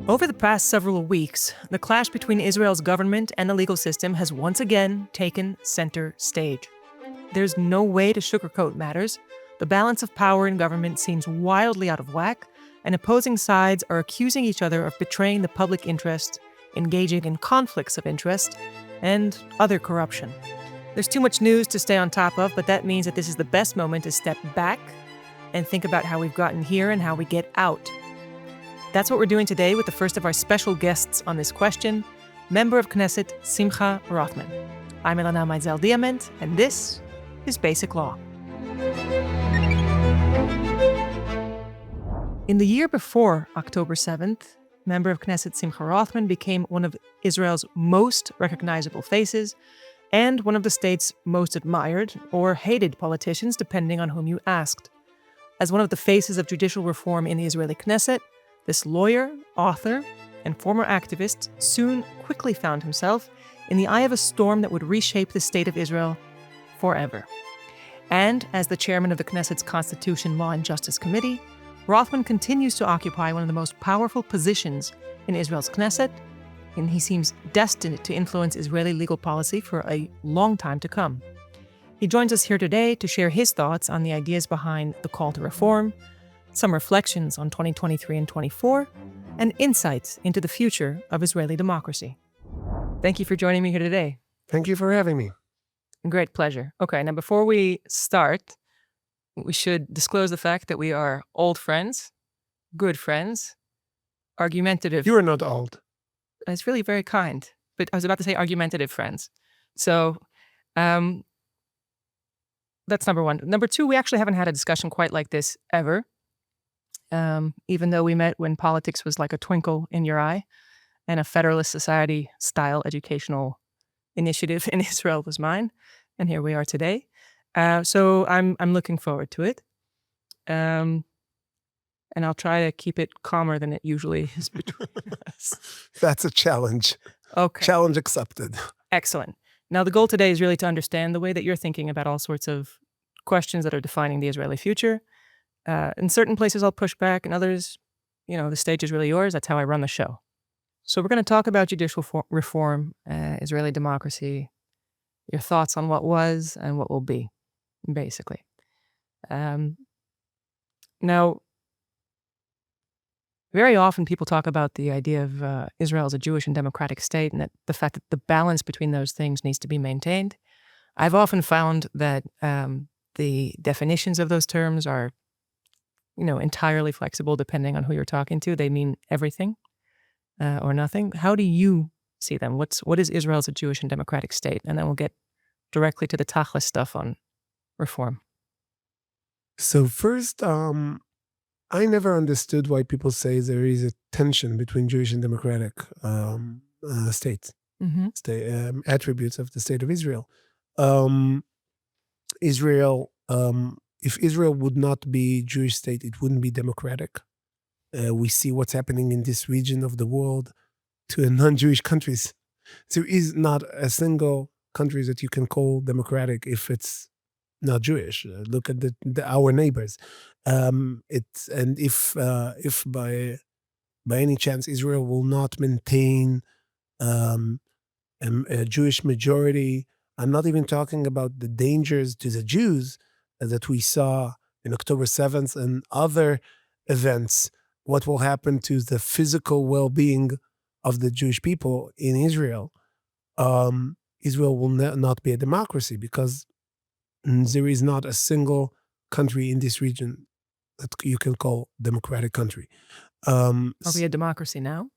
Over the past several weeks, the clash between Israel's government and the legal system has once again taken center stage. There's no way to sugarcoat matters. The balance of power in government seems wildly out of whack, and opposing sides are accusing each other of betraying the public interest, engaging in conflicts of interest, and other corruption. There's too much news to stay on top of, but that means that this is the best moment to step back and think about how we've gotten here and how we get out. That's what we're doing today with the first of our special guests on this question, member of Knesset, Simcha Rothman. I'm Aylana Meisel Diamant, and this is Basic Law. In the year before October 7th, member of Knesset Simcha Rothman became one of Israel's most recognizable faces and one of the state's most admired or hated politicians, depending on whom you asked. As one of the faces of judicial reform in the Israeli Knesset, this lawyer, author, and former activist soon quickly found himself in the eye of a storm that would reshape the state of Israel forever. And as the chairman of the Knesset's Constitution, Law and Justice Committee, Rothman continues to occupy one of the most powerful positions in Israel's Knesset, and he seems destined to influence Israeli legal policy for a long time to come. He joins us here today to share his thoughts on the ideas behind the call to reform, some reflections on 2023 and 24, and insights into the future of Israeli democracy. Thank you for joining me here today. Thank you for having me. Great pleasure. Okay, now before we start, we should disclose the fact that we are old friends, good friends, argumentative. You are not old. It's really very kind, but I was about to say argumentative friends. So that's number one. Number two, we actually haven't had a discussion quite like this ever. Even though we met when politics was like a twinkle in your eye and a Federalist Society style educational initiative in Israel was mine. And here we are today. So I'm looking forward to it. And I'll try to keep it calmer than it usually is between us. That's a challenge. Okay. Challenge accepted. Excellent. Now, the goal today is really to understand the way that you're thinking about all sorts of questions that are defining the Israeli future. In certain places, I'll push back. In others, the stage is really yours. That's how I run the show. So we're going to talk about judicial reform, Israeli democracy, your thoughts on what was and what will be, basically. Now, very often people talk about the idea of Israel as a Jewish and democratic state and that the fact that the balance between those things needs to be maintained. I've often found that the definitions of those terms are entirely flexible depending on who you're talking to. They mean everything or nothing. How do you see them? What is Israel as a Jewish and democratic state? And then we'll get directly to the tachlis stuff on reform. So first, I never understood why people say there is a tension between Jewish and democratic states, attributes of the state of Israel. If Israel would not be a Jewish state, it wouldn't be democratic. We see what's happening in this region of the world to non-Jewish countries. There is not a single country that you can call democratic if it's not Jewish. Look at our neighbors. If by any chance Israel will not maintain a Jewish majority, I'm not even talking about the dangers to the Jews that we saw in October 7th and other events, what will happen to the physical well-being of the Jewish people in Israel. Israel will not be a democracy because there is not a single country in this region that you can call democratic country. Are we a democracy now?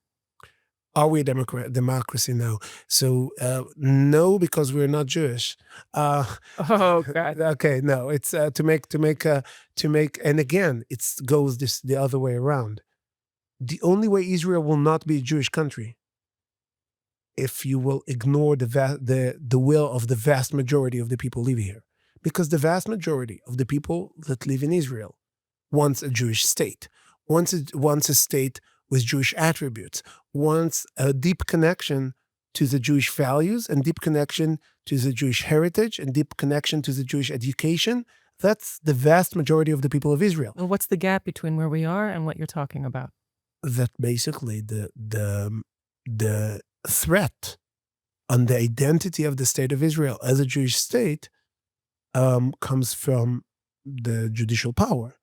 Are we a democracy now? So no, because we're not Jewish. Oh God. Okay, no. It's to make, and again, it goes the other way around. The only way Israel will not be a Jewish country, if you will ignore the will of the vast majority of the people living here, because the vast majority of the people that live in Israel wants a Jewish state, wants a state with Jewish attributes, wants a deep connection to the Jewish values and deep connection to the Jewish heritage and deep connection to the Jewish education. That's the vast majority of the people of Israel. Well, what's the gap between where we are and what you're talking about? that basically the threat on the identity of the state of Israel as a Jewish state comes from the judicial power.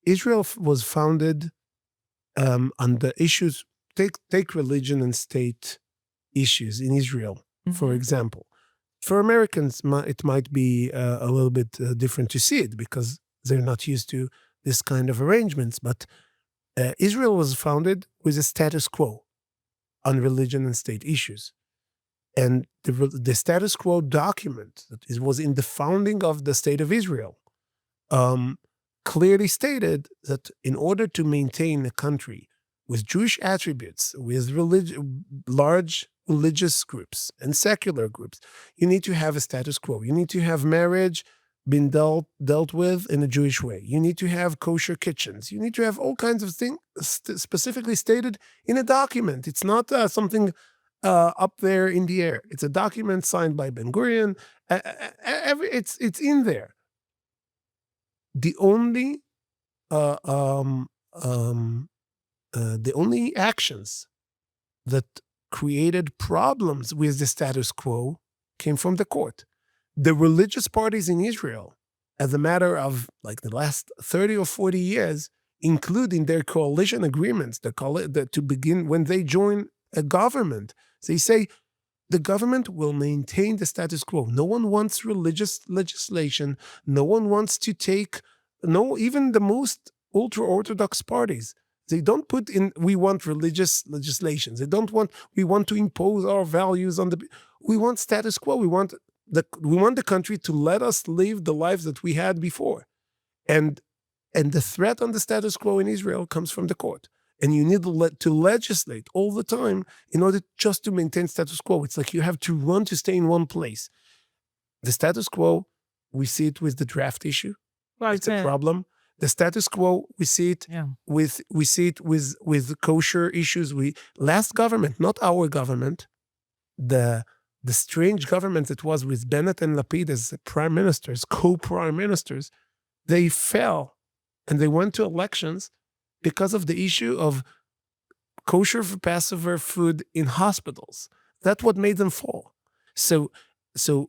Israel was founded on the issues. Take religion and state issues in Israel, for example. For Americans, it might be a little bit different to see it because they're not used to this kind of arrangements. But Israel was founded with a status quo on religion and state issues. And the status quo document that was in the founding of the state of Israel clearly stated that in order to maintain a country with Jewish attributes, with large religious groups and secular groups, you need to have a status quo. You need to have marriage being dealt with in a Jewish way. You need to have kosher kitchens. You need to have all kinds of things specifically stated in a document. It's not something up there in the air. It's a document signed by Ben Gurion. It's in there. The only actions that created problems with the status quo came from the court. The religious parties in Israel, as a matter of like the last 30 or 40 years, including their coalition agreements, to begin when they join a government, they say the government will maintain the status quo. No one wants religious legislation. No one wants to even the most ultra-Orthodox parties. They don't put in, we want religious legislations. We want to impose our values we want status quo. We want the country to let us live the lives that we had before. And the threat on the status quo in Israel comes from the court. And you need to legislate all the time in order just to maintain status quo. It's like you have to run to stay in one place. The status quo, we see it with the draft issue. Well, it's a problem. The status quo, we see it with kosher issues. Last government, not our government, the strange government that was with Bennett and Lapid as prime ministers, co-prime ministers, they fell and they went to elections because of the issue of kosher for Passover food in hospitals. That's what made them fall. So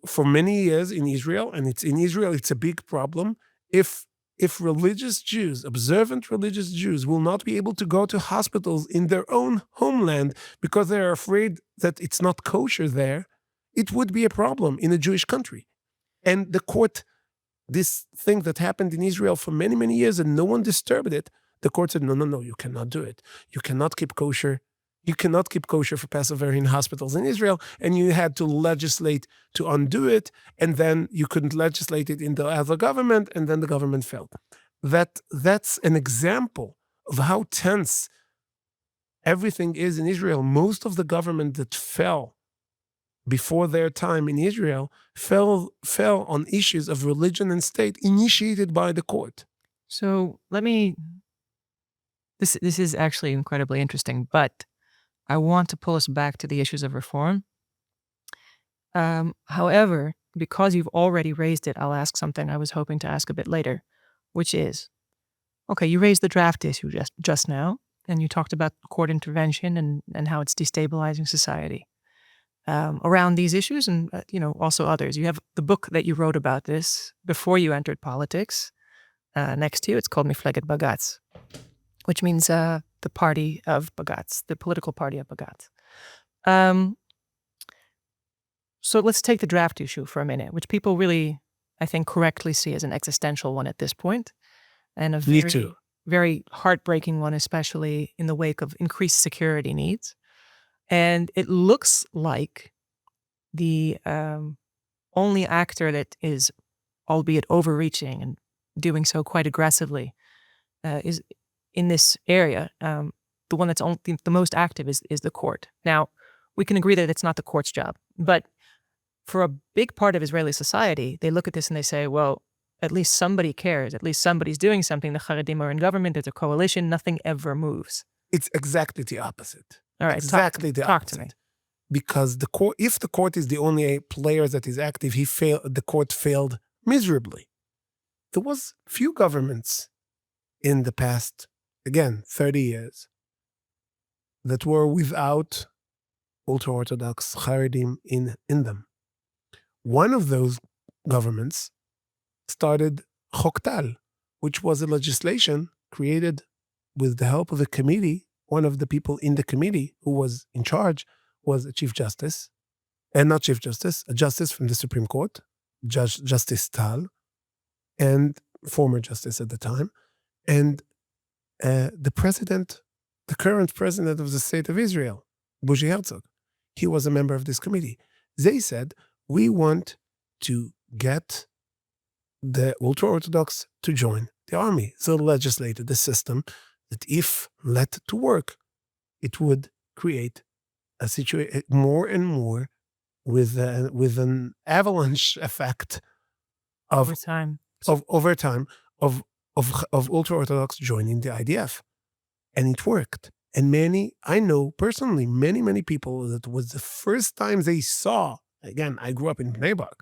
for many years in Israel, and it's a big problem, if religious Jews, observant religious Jews, will not be able to go to hospitals in their own homeland because they're afraid that it's not kosher there, it would be a problem in a Jewish country. And the court, this thing that happened in Israel for many, many years and no one disturbed it, the court said, no, you cannot do it. You cannot keep kosher. You cannot keep kosher for Passover in hospitals in Israel, and you had to legislate to undo it, and then you couldn't legislate it in the other government, and then the government fell. That's an example of how tense everything is in Israel. Most of the government that fell before their time in Israel fell on issues of religion and state initiated by the court. So this is actually incredibly interesting, but I want to pull us back to the issues of reform. However, because you've already raised it, I'll ask something I was hoping to ask a bit later, which is, okay, you raised the draft issue just now, and you talked about court intervention and how it's destabilizing society around these issues and also others. You have the book that you wrote about this before you entered politics next to you. It's called Mifleget Bagatz, which means the party of Bagatz, the political party of Bagatz. So let's take the draft issue for a minute, which people really, I think, correctly see as an existential one at this point, and a very heartbreaking one, especially in the wake of increased security needs. And it looks like the only actor that is, albeit overreaching and doing so quite aggressively, is in this area, the one that's the most active is the court. Now, we can agree that it's not the court's job, but for a big part of Israeli society, they look at this and they say, well, at least somebody cares. At least somebody's doing something. The Haredim are in government. There's a coalition. Nothing ever moves. It's exactly the opposite. All right, exactly the opposite. Talk to me. Because if the court is the only player that is active, the court failed miserably. There was few governments in the past again, 30 years, that were without ultra-Orthodox Haredim in them. One of those governments started Chok Tal, which was a legislation created with the help of a committee. One of the people in the committee who was in charge was a chief justice, and not chief justice, a justice from the Supreme Court, Justice Tal, and former justice at the time, and the current president of the state of Israel, Bougie Herzog. He was a member of this committee. They said, we want to get the ultra-Orthodox to join the army. So legislated a system that if let to work, it would create a situation more and more with an avalanche effect of over time of ultra-Orthodox joining the IDF. And it worked. And I know personally, many people that was the first time they saw, again, I grew up in Bnei Brak,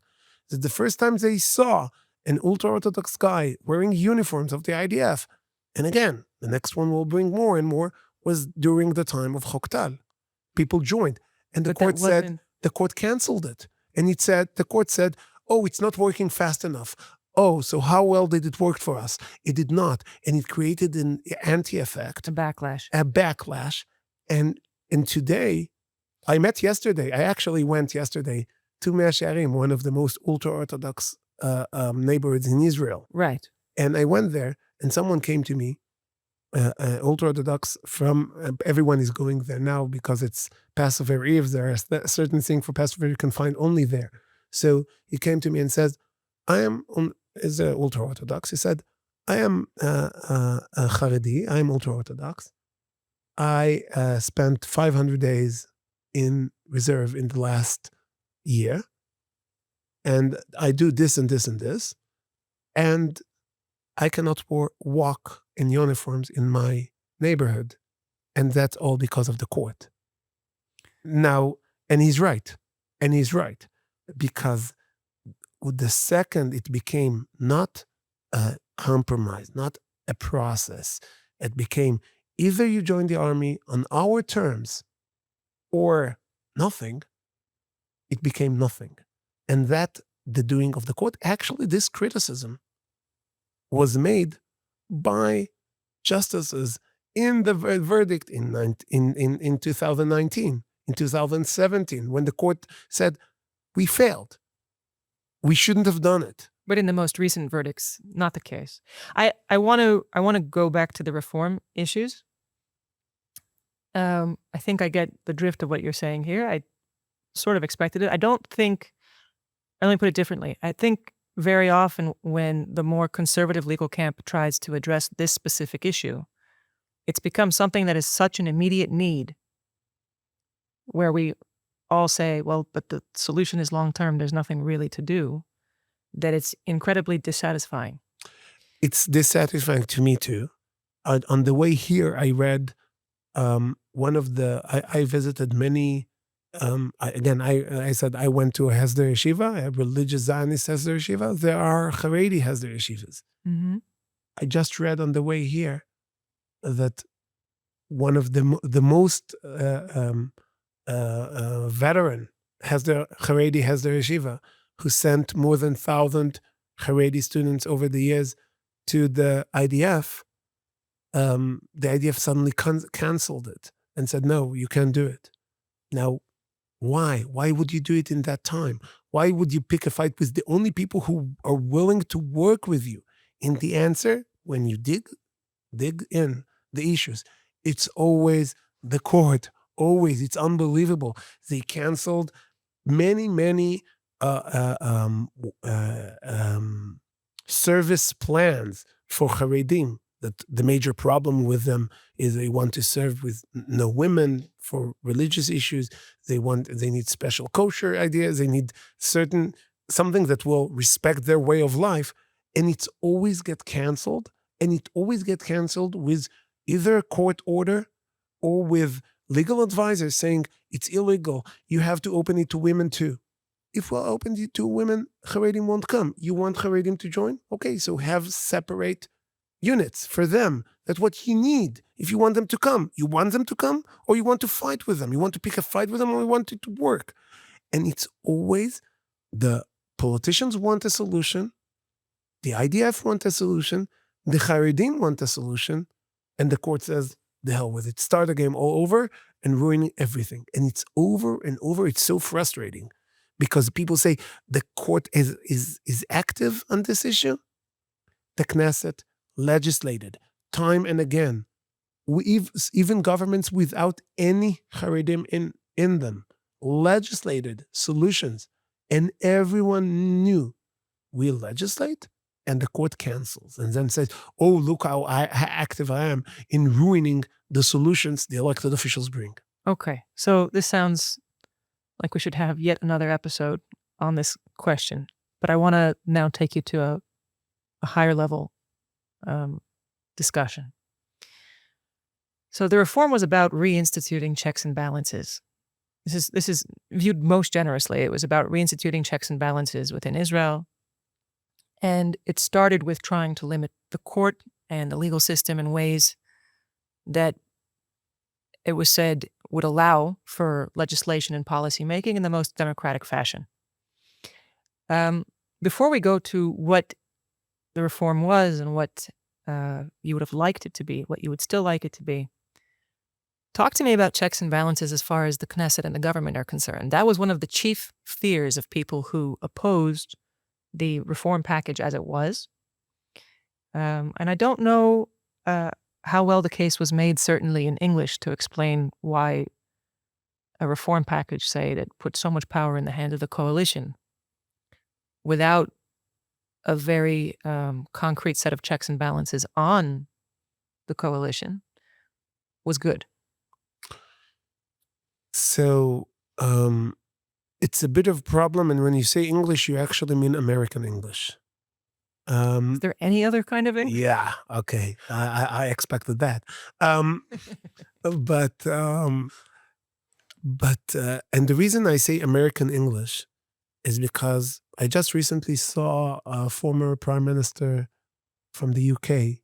that the first time they saw an ultra-Orthodox guy wearing uniforms of the IDF, and again, the next one will bring more and more, was during the time of Chok Tal. People joined. And the court said, the court canceled it. And the court said, oh, it's not working fast enough. Oh, so how well did it work for us? It did not. And it created an anti-effect. A backlash. And today, I actually went yesterday to Mea Shearim, one of the most ultra-Orthodox neighborhoods in Israel. Right. And I went there, and someone came to me, ultra-Orthodox from, everyone is going there now because it's Passover Eve. There are certain things for Passover you can find only there. So he came to me and says, is ultra-Orthodox. He said, I am a Haredi, I am ultra-Orthodox. I spent 500 days in reserve in the last year, and I do this and this and this, and I cannot walk in uniforms in my neighborhood, and that's all because of the court. Now, and he's right, because the second it became not a compromise, not a process, it became either you join the army on our terms or nothing, it became nothing. And that, the doing of the court, actually this criticism was made by justices in the verdict in 2019, in 2017, when the court said, we failed. We shouldn't have done it. But in the most recent verdicts, not the case. I want to go back to the reform issues. I think I get the drift of what you're saying here. I sort of expected it. Let me put it differently. I think very often when the more conservative legal camp tries to address this specific issue, it's become something that is such an immediate need where we all say, well, but the solution is long-term, there's nothing really to do, that it's incredibly dissatisfying. It's dissatisfying to me too. On the way here, I read I visited many, I said I went to a Hesder Yeshiva, a religious Zionist Hesder Yeshiva. There are Haredi Hesder Yeshivas. Mm-hmm. I just read on the way here that one of the most veteran Haredi Hesder Yeshiva, who sent more than 1,000 Haredi students over the years to the IDF, the IDF suddenly canceled it and said, no, you can't do it. Now, why? Why would you do it in that time? Why would you pick a fight with the only people who are willing to work with you? And the answer, when you dig in the issues, it's always the court. Always. It's unbelievable. They canceled many service plans for Haredim. That the major problem with them is they want to serve with no women for religious issues. They need special kosher ideas. They need something that will respect their way of life. And it's always get canceled. And it always get canceled with either a court order or with legal advisors saying it's illegal. You have to open it to women too. If we'll open it to women, Haredim won't come. You want Haredim to join? Okay, so have separate units for them. That's what you need. If you want them to come, you want them to come, or you want to fight with them. You want to pick a fight with them, or you want it to work. And it's always the politicians want a solution, the IDF want a solution, the Haredim want a solution, and the court says, the hell with it. Start the game all over and ruining everything. And it's over and over. It's so frustrating because people say the court is active on this issue. The Knesset legislated time and again. Even governments without any Haredim in them legislated solutions, and everyone knew we legislate and the court cancels and then says, oh, look how active I am in ruining the solutions the elected officials bring. Okay, so this sounds like we should have yet another episode on this question, but I want to now take you to a higher level discussion. So the reform was about reinstituting checks and balances. This is viewed most generously. It was about reinstituting checks and balances within Israel. And it started with trying to limit the court and the legal system in ways that it was said would allow for legislation and policy making in the most democratic fashion. Before we go to what the reform was and what you would have liked it to be, what you would still like it to be, talk to me about checks and balances as far as the Knesset and the government are concerned. That was one of the chief fears of people who opposed the reform package as it was. And I don't know how well the case was made, certainly in English, to explain why a reform package, say, that put so much power in the hands of the coalition without a very concrete set of checks and balances on the coalition was good. So it's a bit of a problem, and when you say English, you actually mean American English. Is there any other kind of English? Yeah, okay. I expected that. And the reason I say American English is because I just recently saw a former prime minister from the UK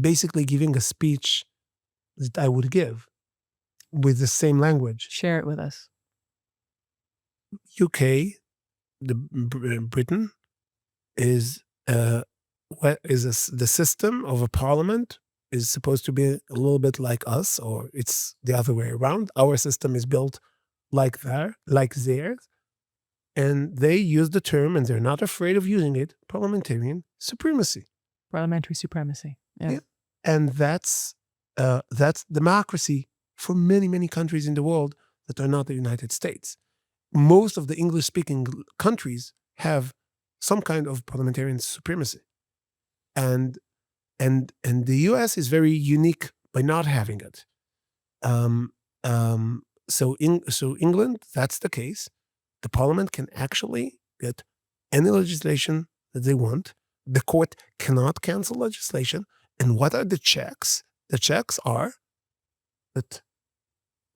basically giving a speech that I would give with the same language. Share it with us. UK, Britain, is the system of a parliament is supposed to be a little bit like us, or it's the other way around. Our system is built like theirs, and they use the term, and they're not afraid of using it, parliamentarian supremacy. Parliamentary supremacy. Yeah. And that's democracy for many, many countries in the world that are not the United States. Most of the English-speaking countries have some kind of parliamentarian supremacy. And the US is very unique by not having it. So England, that's the case. The parliament can actually get any legislation that they want. The court cannot cancel legislation. And what are the checks? The checks are that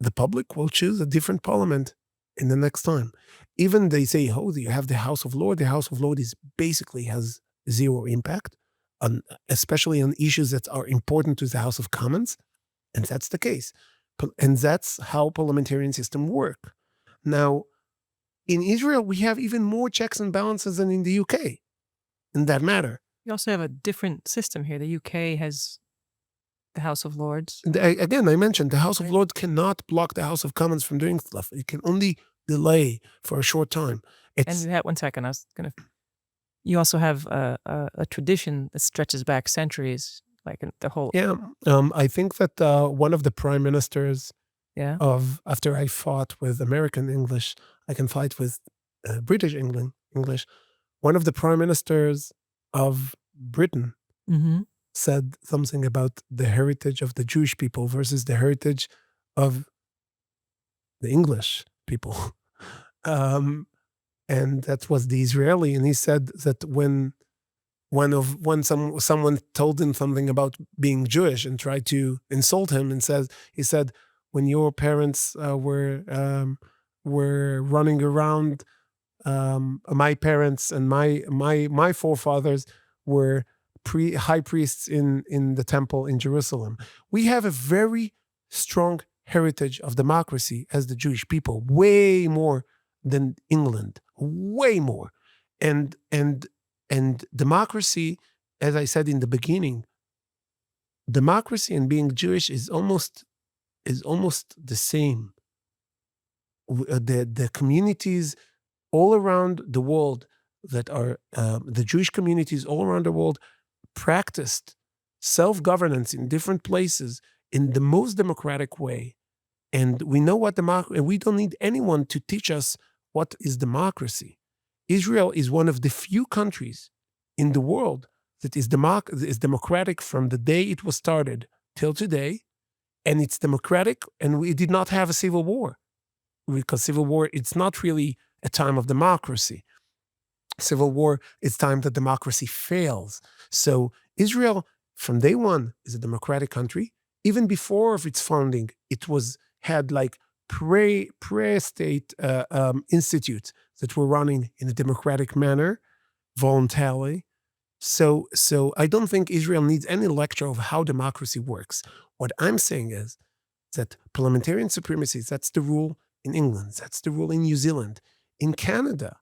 the public will choose a different parliament in the next time. Even they say, oh, you have the House of Lords. The House of Lords basically has zero impact, especially on issues that are important to the House of Commons. And that's the case. And that's how parliamentarian system work. Now, in Israel, we have even more checks and balances than in the UK in that matter. You also have a different system here. The UK has the House of Lords. Again, I mentioned the House of Lords cannot block the House of Commons from doing stuff. It can only delay for a short time. One second, I was going to... You also have a tradition that stretches back centuries, like the whole... Yeah, I think that one of the prime ministers after I fought with American English, I can fight with British English. One of the prime ministers of Britain said something about the heritage of the Jewish people versus the heritage of the English people. And that was the Israeli. And he said that when someone told him something about being Jewish and tried to insult him, and he said, when your parents were running around, my parents and my forefathers were high priests in the temple in Jerusalem. We have a very strong heritage of democracy as the Jewish people, way more than England, way more. And democracy, as I said in the beginning, democracy and being Jewish is almost the same. The communities all around the world that are the Jewish communities all around the world practiced self-governance in different places in the most democratic way. And we know what democracy, we don't need anyone to teach us what is democracy. Israel is one of the few countries in the world that is democratic from the day it was started till today. And it's democratic, and we did not have a civil war. Because civil war, it's not really a time of democracy. Civil war is time that democracy fails. So Israel, from day one, is a democratic country. Even before of its founding, it had like pre-state institutes that were running in a democratic manner, voluntarily. So I don't think Israel needs any lecture of how democracy works. What I'm saying is that parliamentary supremacy, that's the rule in England, that's the rule in New Zealand. In Canada,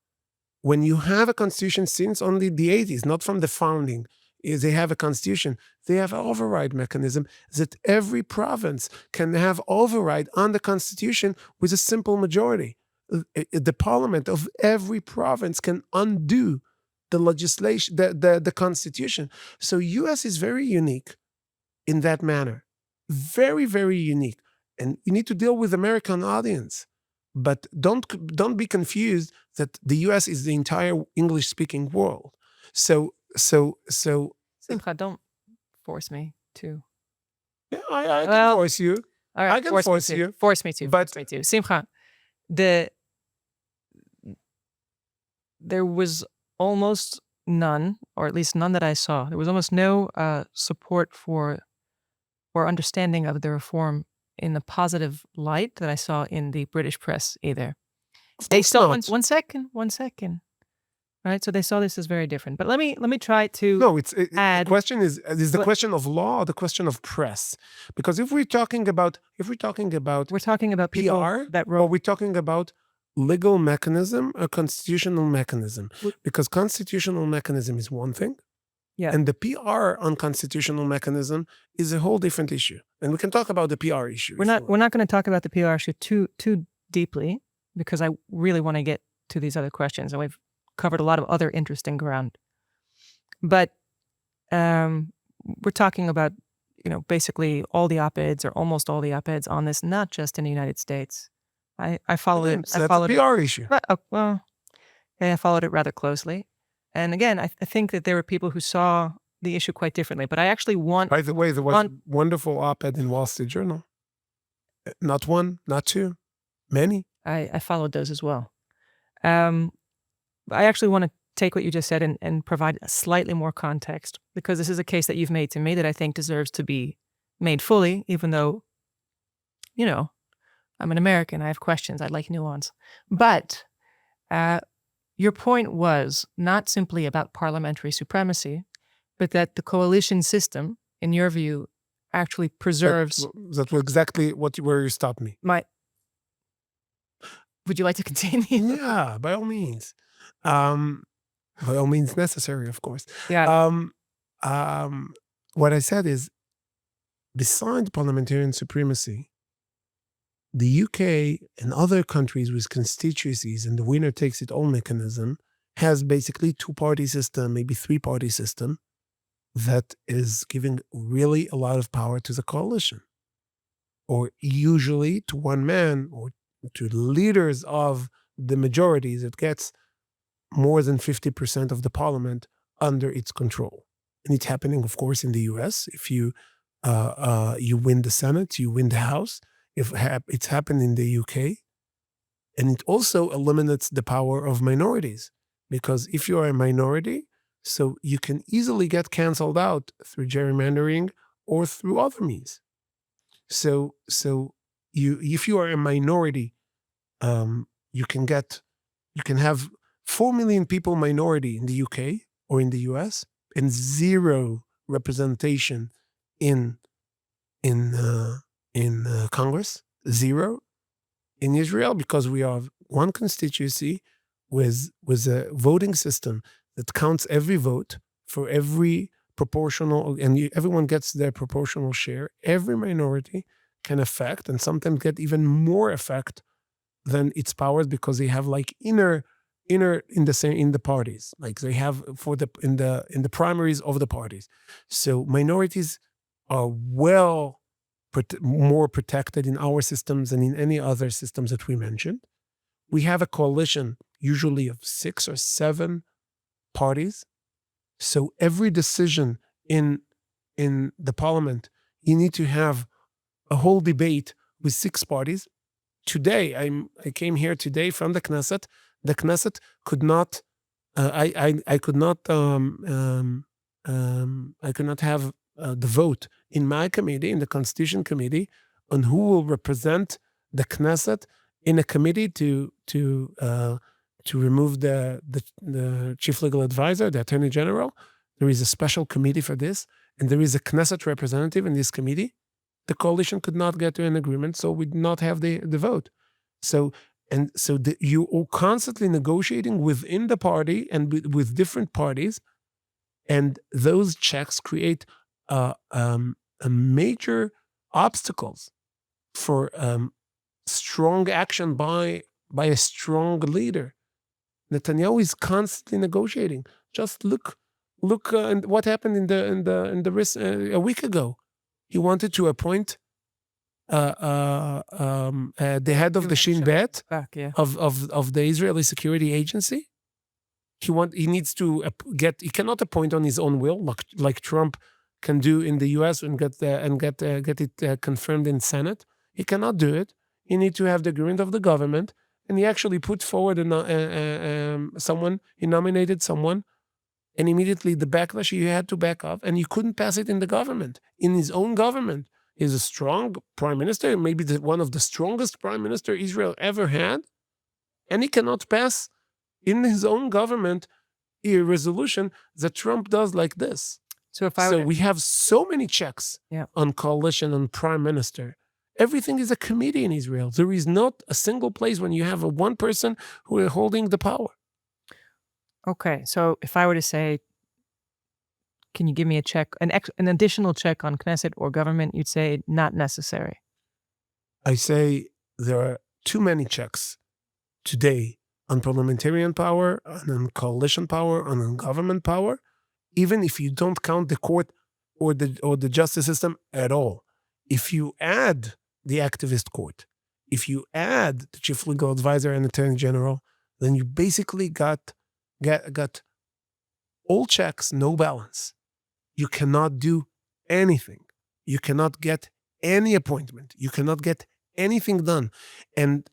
when you have a constitution since only the 80s, not from the founding, they have a constitution, they have an override mechanism that every province can have override on the constitution with a simple majority. The parliament of every province can undo the legislation, the constitution. So US is very unique in that manner. Very, very unique. And you need to deal with American audience. But don't be confused that the US is the entire English-speaking world. So Simcha, don't force me to. Yeah, I can force you. All right, I can force you. Force me to. But force me to. Simcha, there was almost none, or at least none that I saw. There was almost no support for or understanding of the reform in the positive light that I saw in the British press either. They saw one second. Right, so they saw this as very different. But let me try to add. The question is the question of law or the question of press? Because if we're talking about we're talking about people PR, that wrote. or we're talking about legal mechanism or constitutional mechanism, because constitutional mechanism is one thing. Yeah. And the PR on constitutional mechanism is a whole different issue. And we can talk about the PR issue. We're not going to talk about the PR issue too deeply, because I really want to get to these other questions, and we've covered a lot of other interesting ground. But we're talking about, basically all the op-eds or almost all the op-eds on this, not just in the United States. I followed it. So that's a PR issue. I followed it rather closely. And again, I think that there were people who saw the issue quite differently. But I actually want... By the way, there was a wonderful op-ed in Wall Street Journal. Not one, not two, many. I followed those as well. I actually want to take what you just said and provide a slightly more context, because this is a case that you've made to me that I think deserves to be made fully, even though, I'm an American, I have questions, I like nuance. But your point was not simply about parliamentary supremacy, but that the coalition system, in your view, actually preserves... That was exactly where you stopped me. Would you like to continue? Yeah, by all means. By all means necessary, of course. Yeah. What I said is, besides parliamentarian supremacy, the UK and other countries with constituencies and the winner takes it all mechanism has basically two-party system, maybe three-party system, that is giving really a lot of power to the coalition, or usually to one man or to leaders of the majorities. It gets more than 50% of the parliament under its control. And it's happening, of course, in the US. If you win the Senate, you win the House. It's happened in the UK. And it also eliminates the power of minorities. Because if you are a minority, so you can easily get canceled out through gerrymandering or through other means. So if you are a minority, you can have 4 million people minority in the UK or in the US. and zero representation in Congress, zero in Israel, because we have one constituency with a voting system that counts every vote for every proportional, and everyone gets their proportional share. Every minority can affect, and sometimes get even more effect than its powers, because they have like inner in the parties, like they have in the primaries of the parties. So minorities are more protected in our systems than in any other systems that we mentioned. We have a coalition usually of 6 or 7 parties. So every decision in the parliament, you need to have a whole debate with 6 parties. Today, I came here today from the Knesset. The Knesset could not. I could not. I could not have the vote in my committee, in the Constitution Committee, on who will represent the Knesset in a committee to remove the chief legal advisor, the Attorney General. There is a special committee for this, and there is a Knesset representative in this committee. The coalition could not get to an agreement, so we did not have the vote. So you are constantly negotiating within the party and with different parties, and those checks create a major obstacles for strong action by a strong leader. Netanyahu is constantly negotiating. Just look and what happened in the a week ago. He wanted to appoint the head of the Shin Bet of the Israeli Security Agency. He needs to he cannot appoint on his own will, like Trump can do in the U.S. and get it confirmed in Senate. He cannot do it. He needs to have the agreement of the government, and he actually put forward someone. He nominated someone. And immediately the backlash, he had to back off, and he couldn't pass it in the government, in his own government. He's a strong prime minister, maybe one of the strongest prime minister Israel ever had, and he cannot pass in his own government a resolution that Trump does like this. So we have so many checks on coalition and prime minister. Everything is a committee in Israel. There is not a single place when you have one person who is holding the power. Okay, so if I were to say, can you give me a check, an additional check on Knesset or government, you'd say not necessary. I say there are too many checks today on parliamentarian power, on coalition power, on government power, even if you don't count the court or the justice system at all. If you add the activist court, if you add the chief legal advisor and attorney general, then you basically got all checks, no balance. You cannot do anything. You cannot get any appointment. You cannot get anything done. And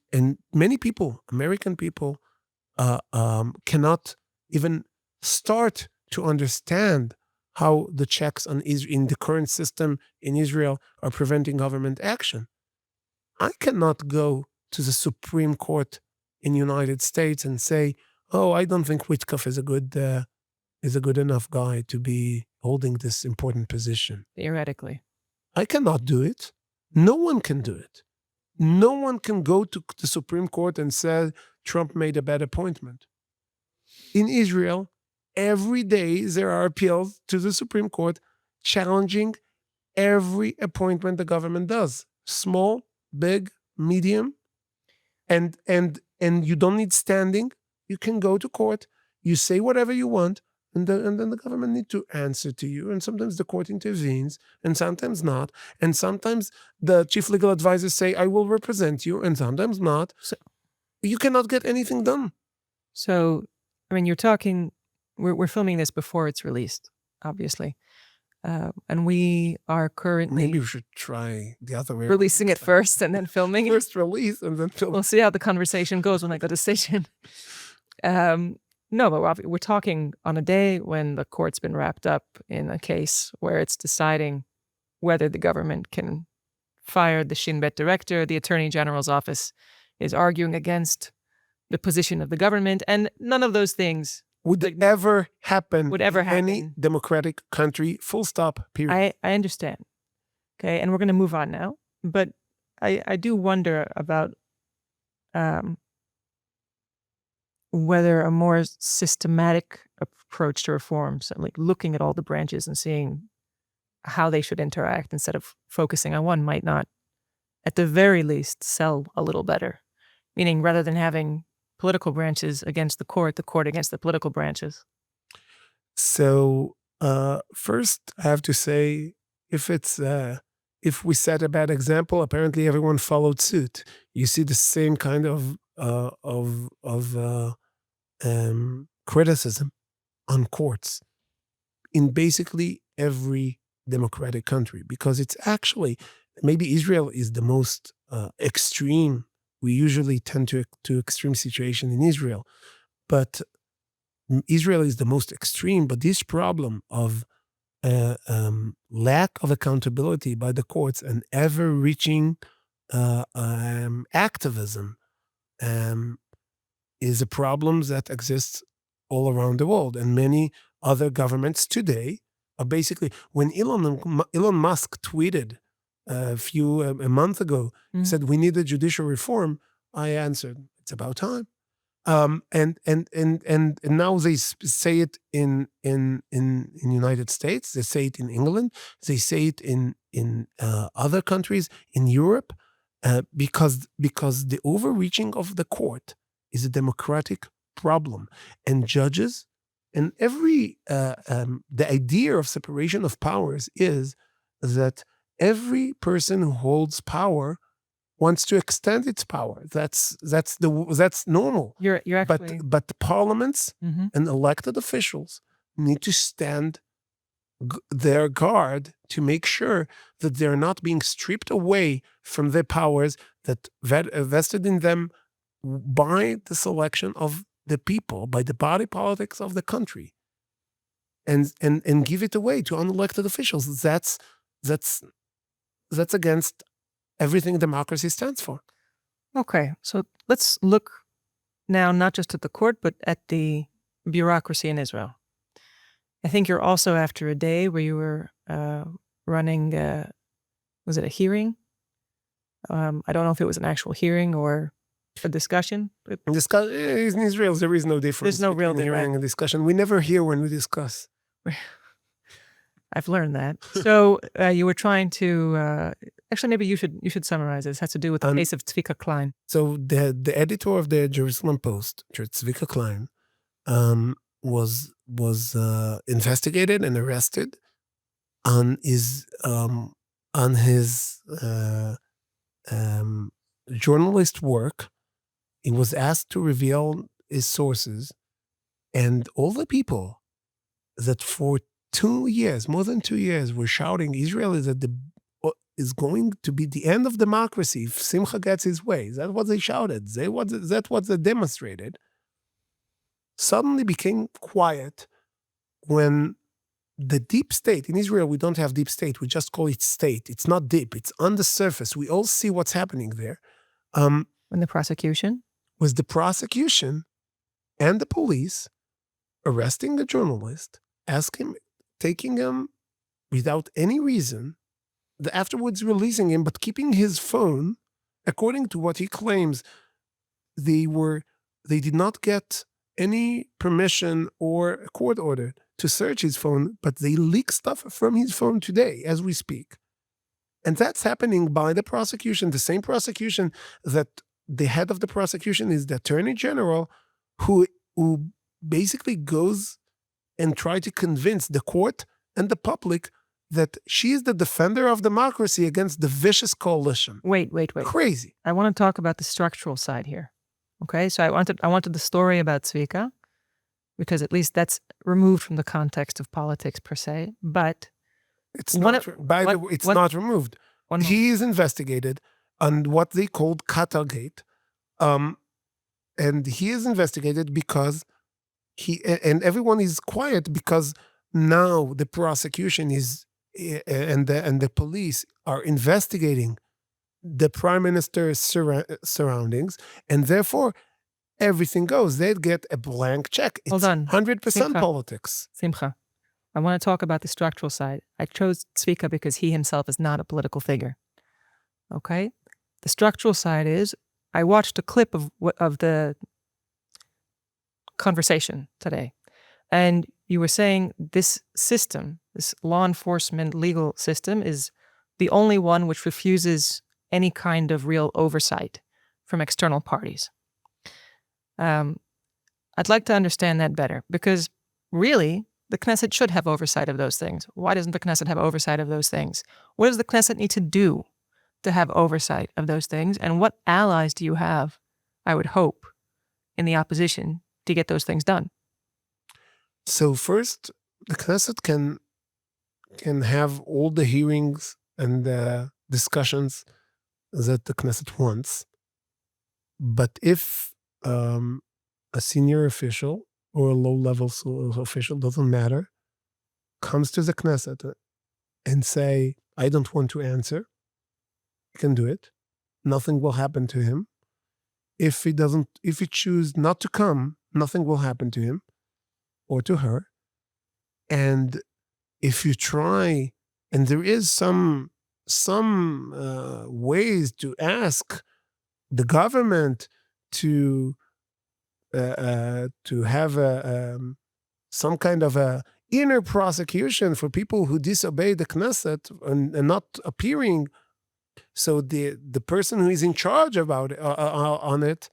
many people, American people, cannot even start to understand how the checks in the current system in Israel are preventing government action. I cannot go to the Supreme Court in the United States and say, "Oh, I don't think Witkoff is a good enough guy to be holding this important position." Theoretically, I cannot do it. No one can do it. No one can go to the Supreme Court and say Trump made a bad appointment. In Israel, every day there are appeals to the Supreme Court challenging every appointment the government does, small, big, medium, and you don't need standing. You can go to court, you say whatever you want, and then the government need to answer to you. And sometimes the court intervenes, and sometimes not. And sometimes the chief legal advisors say, "I will represent you," and sometimes not. So you cannot get anything done. So, I mean, you're talking. We're filming this before it's released, obviously, and we are currently. Maybe we should try the other way. Releasing it first and then filming. First release and then film. We'll see how the conversation goes when I go to station. No, but we're talking on a day when the court's been wrapped up in a case where it's deciding whether the government can fire the Shin Bet director. The Attorney General's office is arguing against the position of the government, and none of those things would ever happen would ever in any happen. democratic country, full stop, period. I understand. Okay, and we're going to move on now. But I do wonder about whether a more systematic approach to reforms, like looking at all the branches and seeing how they should interact instead of focusing on one, might not, at the very least, sell a little better. Meaning, rather than having political branches against the court against the political branches. So first, I have to say, if we set a bad example, apparently everyone followed suit. You see the same kind of criticism on courts in basically every democratic country, because it's actually, maybe Israel is the most extreme. We usually tend to extreme situation in Israel, but Israel is the most extreme. But this problem of lack of accountability by the courts and ever-reaching activism is a problem that exists all around the world. And many other governments today are basically, when Elon Musk tweeted a month ago, said we need a judicial reform, I answered, it's about time. And now they say it in United States, they say it in England, they say it in other countries in Europe, because the overreaching of the court is a democratic problem, and judges and the idea of separation of powers is that every person who holds power wants to extend its power. That's normal. You're actually, but the parliaments and elected officials need to stand their guard to make sure that they're not being stripped away from their powers that vested in them by the selection of the people, by the body politics of the country, and give it away to unelected officials. That's against everything democracy stands for. Okay, so let's look now not just at the court, but at the bureaucracy in Israel. I think you're also after a day where you were running, was it a hearing? I don't know if it was an actual hearing or a discussion. In Israel, there is no difference. There's no real between hearing and discussion. We never hear when we discuss. I've learned that. So you were trying to, actually, maybe you should summarize this. It has to do with the case of Tzvika Klein. So the editor of the Jerusalem Post, Tzvika Klein, was investigated and arrested on his journalist work. He was asked to reveal his sources, and all the people that for 2 years, more than 2 years, were shouting Israel is going to be the end of democracy if Simcha gets his way. That's what they shouted. That's what they demonstrated. Suddenly became quiet when the deep state, in Israel we don't have deep state, we just call it state. It's not deep, it's on the surface. We all see what's happening there. When the prosecution? Was the prosecution and the police arresting the journalist, taking him without any reason, afterwards releasing him, but keeping his phone. According to what he claims, they did not get any permission or a court order to search his phone, but they leak stuff from his phone today as we speak. And that's happening by the prosecution, the same prosecution that the head of the prosecution is the attorney general, who basically goes and try to convince the court and the public that she is the defender of democracy against the vicious coalition. Wait. Crazy. I want to talk about the structural side here. Okay, so I wanted the story about Tzvika, because at least that's removed from the context of politics per se. But it's not. It's not removed. He is investigated on what they called Qatargate, and he is investigated because and everyone is quiet because now the prosecution is and the police are investigating the prime minister's surroundings, and therefore everything goes. They'd get a blank check. It's Hold on. 100% Simcha. politics. Simcha, I want to talk about the structural side. I chose Tzvika because he himself is not a political figure. Okay? The structural side is, I watched a clip of the conversation today, and you were saying this system, this law enforcement legal system, is the only one which refuses any kind of real oversight from external parties. I'd like to understand that better, because really, the Knesset should have oversight of those things. Why doesn't the Knesset have oversight of those things? What does the Knesset need to do to have oversight of those things? And what allies do you have, I would hope, in the opposition to get those things done? So first, the Knesset can have all the hearings and the discussions that the Knesset wants. But if a senior official or a low-level official, doesn't matter, comes to the Knesset and say, I don't want to answer, he can do it. Nothing will happen to him. If he chooses not to come, nothing will happen to him or to her. And if you try, and there is some ways to ask the government to have some kind of a inner prosecution for people who disobey the Knesset and not appearing. So the person who is in charge about it, on it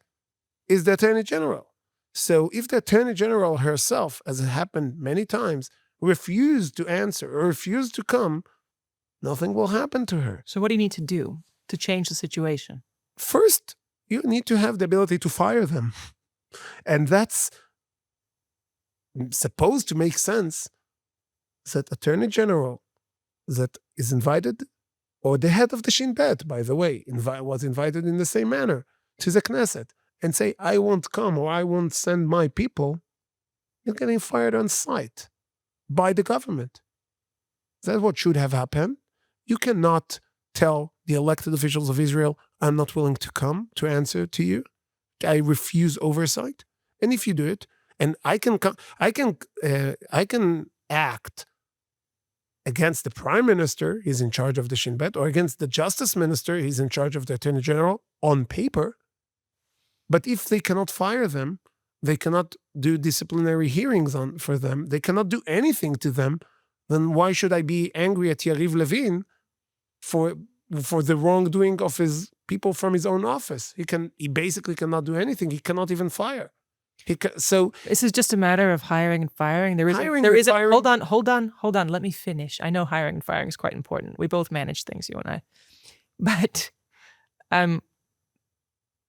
is the Attorney General. So if the Attorney General herself, as it happened many times, refused to answer or refused to come, nothing will happen to her. So what do you need to do to change the situation? First, you need to have the ability to fire them. And that's supposed to make sense, that Attorney General that is invited, or the head of the Shin Bet, by the way, was invited in the same manner to the Knesset, and say, I won't come or I won't send my people, you're getting fired on sight by the government. That's what should have happened. You cannot tell the elected officials of Israel, I'm not willing to come to answer to you. I refuse oversight. And if you do it, and I can act against the prime minister, he's in charge of the Shin Bet, or against the justice minister, he's in charge of the attorney general, on paper. But if they cannot fire them, they cannot do disciplinary hearings for them, they cannot do anything to them, then why should I be angry at Yariv Levin for the wrongdoing of his people from his own office? He basically cannot do anything. He cannot even fire. So this is just a matter of hiring and firing. Hold on. Let me finish. I know hiring and firing is quite important. We both manage things, you and I. But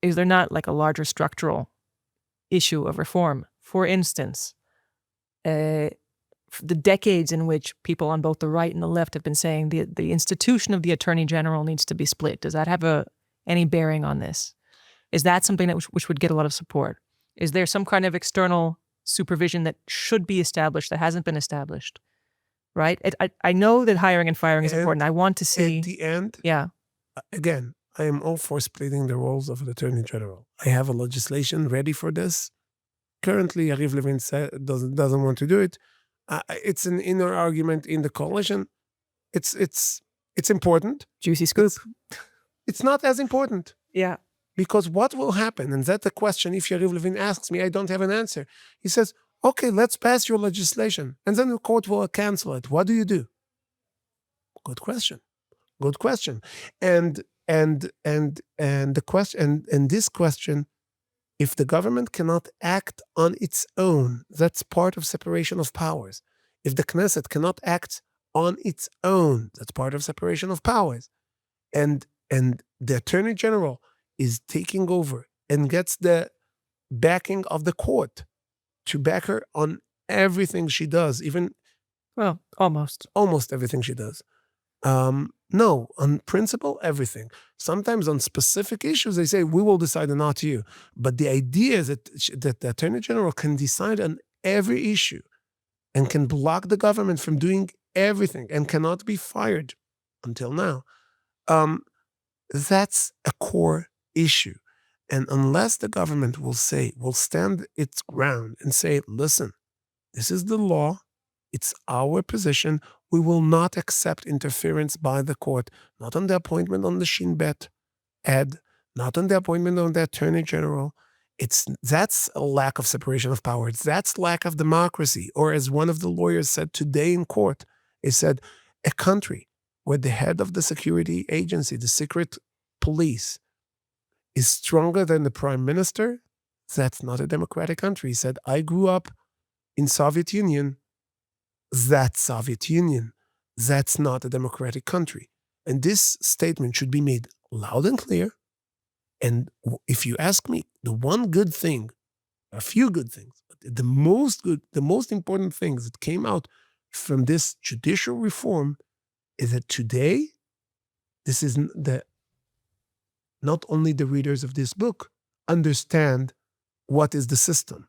is there not like a larger structural issue of reform? For instance, the decades in which people on both the right and the left have been saying the institution of the Attorney General needs to be split. Does that have any bearing on this? Is that something that which would get a lot of support? Is there some kind of external supervision that should be established that hasn't been established? Right? I know that hiring and firing is important. I want to see... At the end, yeah. Again, I am all for splitting the roles of the Attorney General. I have a legislation ready for this. Currently, Yariv Levin doesn't want to do it. It's an inner argument in the coalition. It's important. Juicy scoop. It's not as important. Yeah. Because what will happen, and that's the question, if Yariv Levin asks me, I don't have an answer. He says, okay, let's pass your legislation. And then the court will cancel it. What do you do? Good question. And the question, and this question, if the government cannot act on its own, that's part of separation of powers. If the Knesset cannot act on its own, that's part of separation of powers. And the Attorney General is taking over and gets the backing of the court to back her on everything she does, almost everything she does. No, on principle, everything. Sometimes on specific issues, they say, we will decide and not you. But the idea is that the Attorney General can decide on every issue and can block the government from doing everything and cannot be fired until now. That's a core issue. And unless the government will stand its ground and say, listen, this is the law, it's our position, we will not accept interference by the court, not on the appointment on the Shin Bet Ed, not on the appointment of the Attorney General. That's a lack of separation of powers. That's lack of democracy. Or as one of the lawyers said today in court, he said, a country where the head of the security agency, the secret police, is stronger than the prime minister, that's not a democratic country. He said, I grew up in Soviet Union. That's Soviet Union. That's not a democratic country. And this statement should be made loud and clear. And if you ask me, the one good thing, a few good things, but the most important things that came out from this judicial reform is that today, this is not only the readers of this book understand what is the system.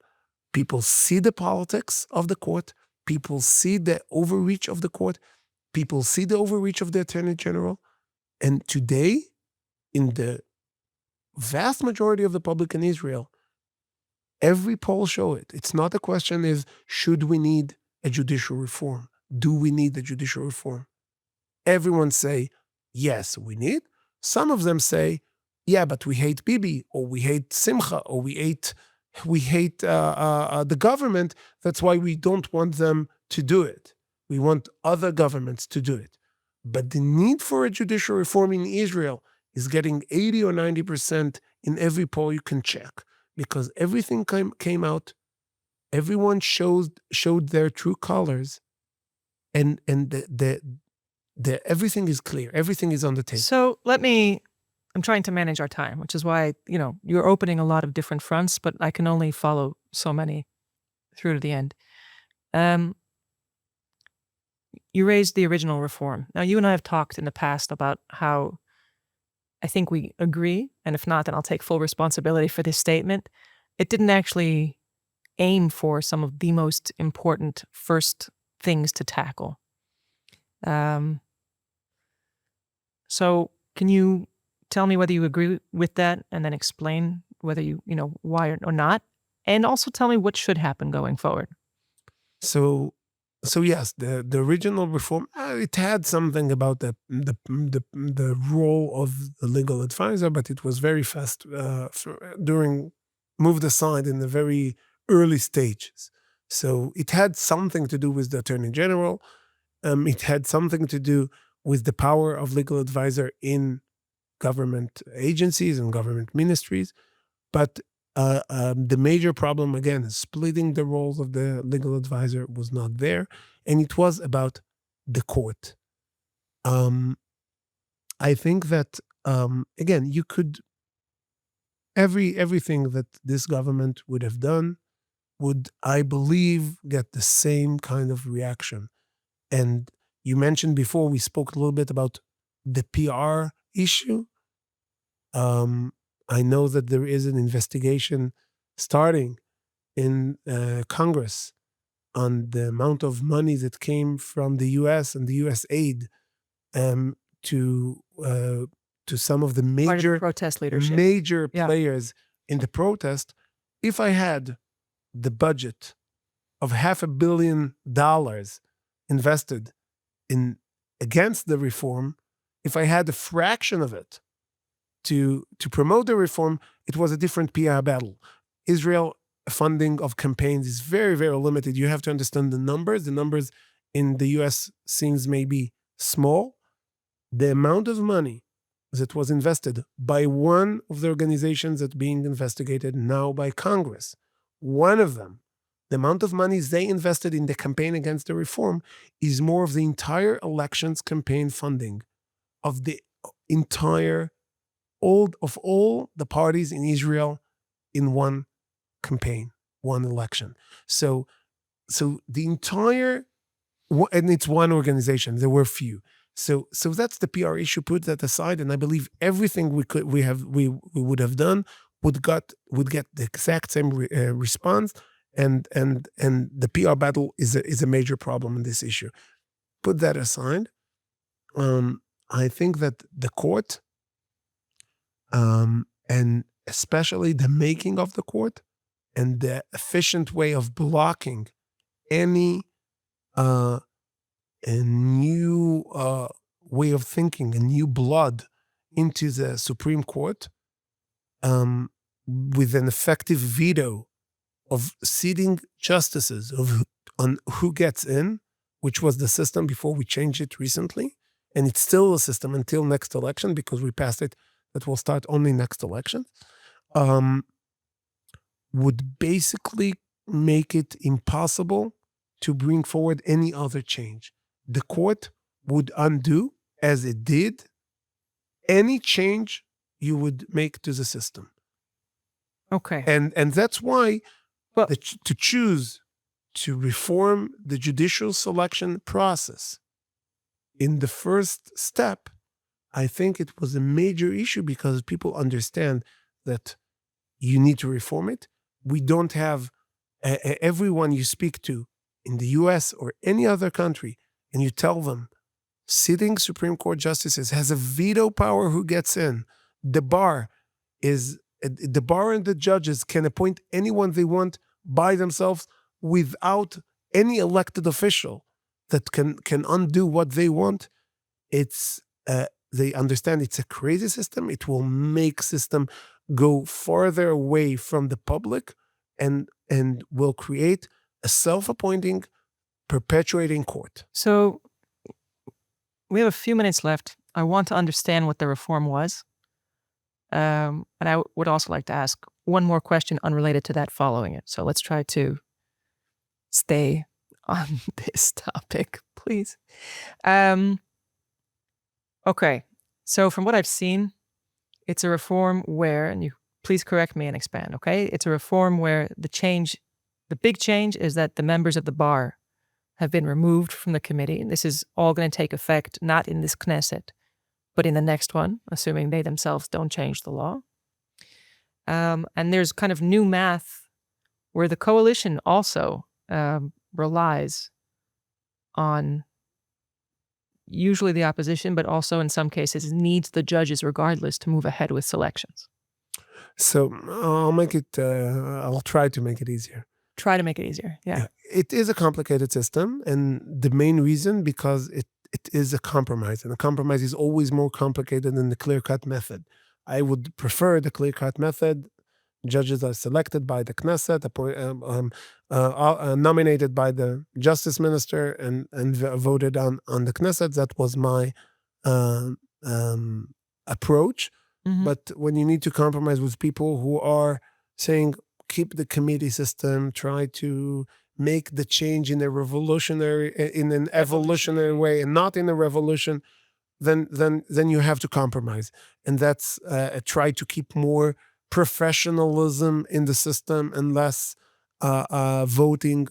People see the politics of the court. People see the overreach of the court. People see the overreach of the Attorney General. And today, in the vast majority of the public in Israel, every poll show it. It's not a question is, should we need a judicial reform? Do we need a judicial reform? Everyone say, yes, we need. Some of them say, yeah, but we hate Bibi, or we hate Simcha, or we hate the government. That's why we don't want them to do it. We want other governments to do it. But the need for a judicial reform in Israel is getting 80 or 90% in every poll you can check, because everything came out. Everyone showed their true colors, and everything is clear. Everything is on the table. So I'm trying to manage our time, which is why, you're opening a lot of different fronts, but I can only follow so many through to the end. You raised the original reform. Now, you and I have talked in the past about how I think we agree, and if not, then I'll take full responsibility for this statement. It didn't actually aim for some of the most important first things to tackle. So can you tell me whether you agree with that, and then explain whether why or not, and also tell me what should happen going forward? So yes, the original reform, it had something about the role of the legal advisor, but it was very fast moved aside in the very early stages. So it had something to do with the Attorney General. It had something to do with the power of legal advisor in government agencies and government ministries. But the major problem, again, is splitting the roles of the legal advisor was not there. And it was about the court. I think that, again, you could, everything that this government would have done would, I believe, get the same kind of reaction. And you mentioned before, we spoke a little bit about the PR issue. I know that there is an investigation starting in Congress on the amount of money that came from the U.S. and the U.S. aid to some of the major protest leadership, major players in the protest. If I had the budget of $500 million invested in against the reform, if I had a fraction of it to promote the reform, it was a different PR battle. Israel funding of campaigns is very, very limited. You have to understand the numbers. The numbers in the US seems maybe small. The amount of money that was invested by one of the organizations that being investigated now by Congress, one of them, the amount of money they invested in the campaign against the reform is more of the entire elections campaign funding of the entire of all the parties in Israel in one campaign, one election. So the entire, and it's one organization, there were few. So that's the PR issue. Put that aside, and I believe everything we would have done would get the exact same response. And the PR battle is a major problem in this issue. Put that aside. I think that the court and especially the making of the court and the efficient way of blocking any a new way of thinking, a new blood into the Supreme Court, with an effective veto of seating justices on who gets in, which was the system before we changed it recently. And it's still a system until next election because we passed it that will start only next election, would basically make it impossible to bring forward any other change. The court would undo, as it did, any change you would make to the system. Okay. And that's why Well- to choose to reform the judicial selection process in the first step, I think it was a major issue because people understand that you need to reform it. We don't have everyone you speak to in the US or any other country, and you tell them sitting Supreme Court justices has a veto power who gets in. The bar and the judges can appoint anyone they want by themselves without any elected official that can undo what they want. It's they understand it's a crazy system. It will make system go farther away from the public and will create a self-appointing, perpetuating court. So we have a few minutes left. I want to understand what the reform was. And I would also like to ask one more question unrelated to that following it. So let's try to stay on this topic, please. Okay. So from what I've seen, it's a reform where, and you please correct me and expand, okay? It's a reform where the big change is that the members of the bar have been removed from the committee. And this is all going to take effect not in this Knesset, but in the next one, assuming they themselves don't change the law. And there's kind of new math where the coalition also relies on usually the opposition, but also in some cases needs the judges regardless to move ahead with selections. So I'll try to make it easier. Try to make it easier. Yeah. It is a complicated system, and the main reason because it is a compromise, and a compromise is always more complicated than the clear-cut method. I would prefer the clear-cut method. Judges are selected by the Knesset, nominated by the justice minister, and voted on the Knesset. That was my approach. Mm-hmm. But when you need to compromise with people who are saying, keep the committee system, try to make the change in an evolutionary way and not in a revolution, then you have to compromise. And that's try to keep more professionalism in the system and less voting.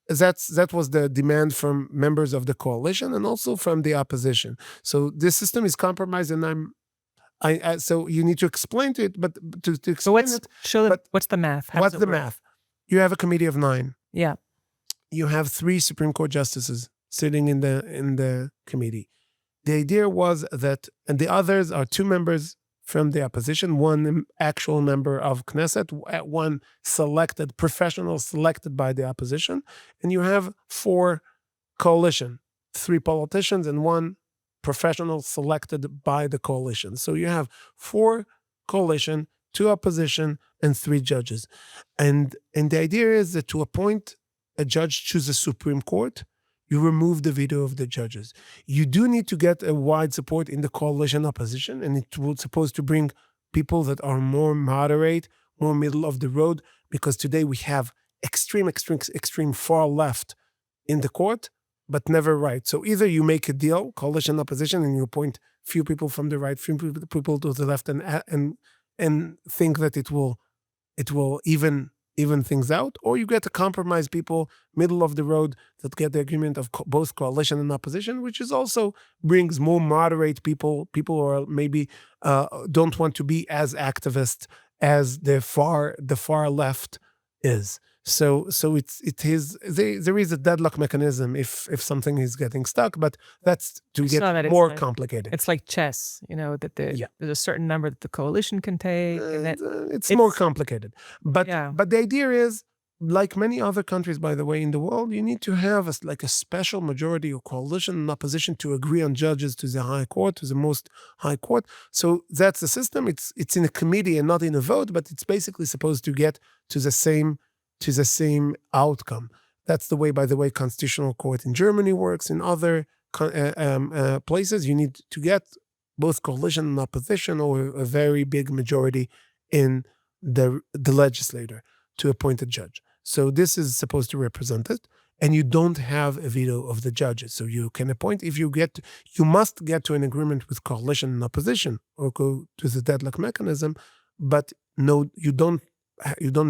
That was the demand from members of the coalition and also from the opposition. So this system is compromised, and so you need to explain to it, but to explain it. What's the math? What's the math? You have a committee of 9. Yeah. You have 3 Supreme Court justices sitting in the committee. The idea was that, and the others are 2 members from the opposition, 1 actual member of Knesset, 1 selected professional selected by the opposition, and you have 4 coalition, 3 politicians and 1 professional selected by the coalition. So you have 4 coalition, 2 opposition, and 3 judges. And the idea is that to appoint a judge to the Supreme Court, you remove the veto of the judges. You do need to get a wide support in the coalition opposition, and it was supposed to bring people that are more moderate, more middle of the road, because today we have extreme far left in the court, but never right. So either you make a deal, coalition opposition, and you appoint few people from the right, few people to the left, and think that it will even things out, or you get to compromise people middle of the road that get the agreement of both coalition and opposition, which is also brings more moderate people who are maybe don't want to be as activist as the far left is. So there is a deadlock mechanism if something is getting stuck, but that's to get more complicated. It's like chess, that there's a certain number that the coalition can take, and that it's more complicated. But Yeah. but the idea is, like many other countries, by the way, in the world, you need to have a special majority or coalition and opposition to agree on judges to the high court, to the most high court. So that's the system. It's in a committee and not in a vote, but it's basically supposed to get to the same outcome. That's the way, by the way, constitutional court in Germany works. In other places, you need to get both coalition and opposition, or a very big majority in the legislator to appoint a judge. So this is supposed to represent it, and you don't have a veto of the judges. So you can appoint you must get to an agreement with coalition and opposition, or go to the deadlock mechanism. But no, you don't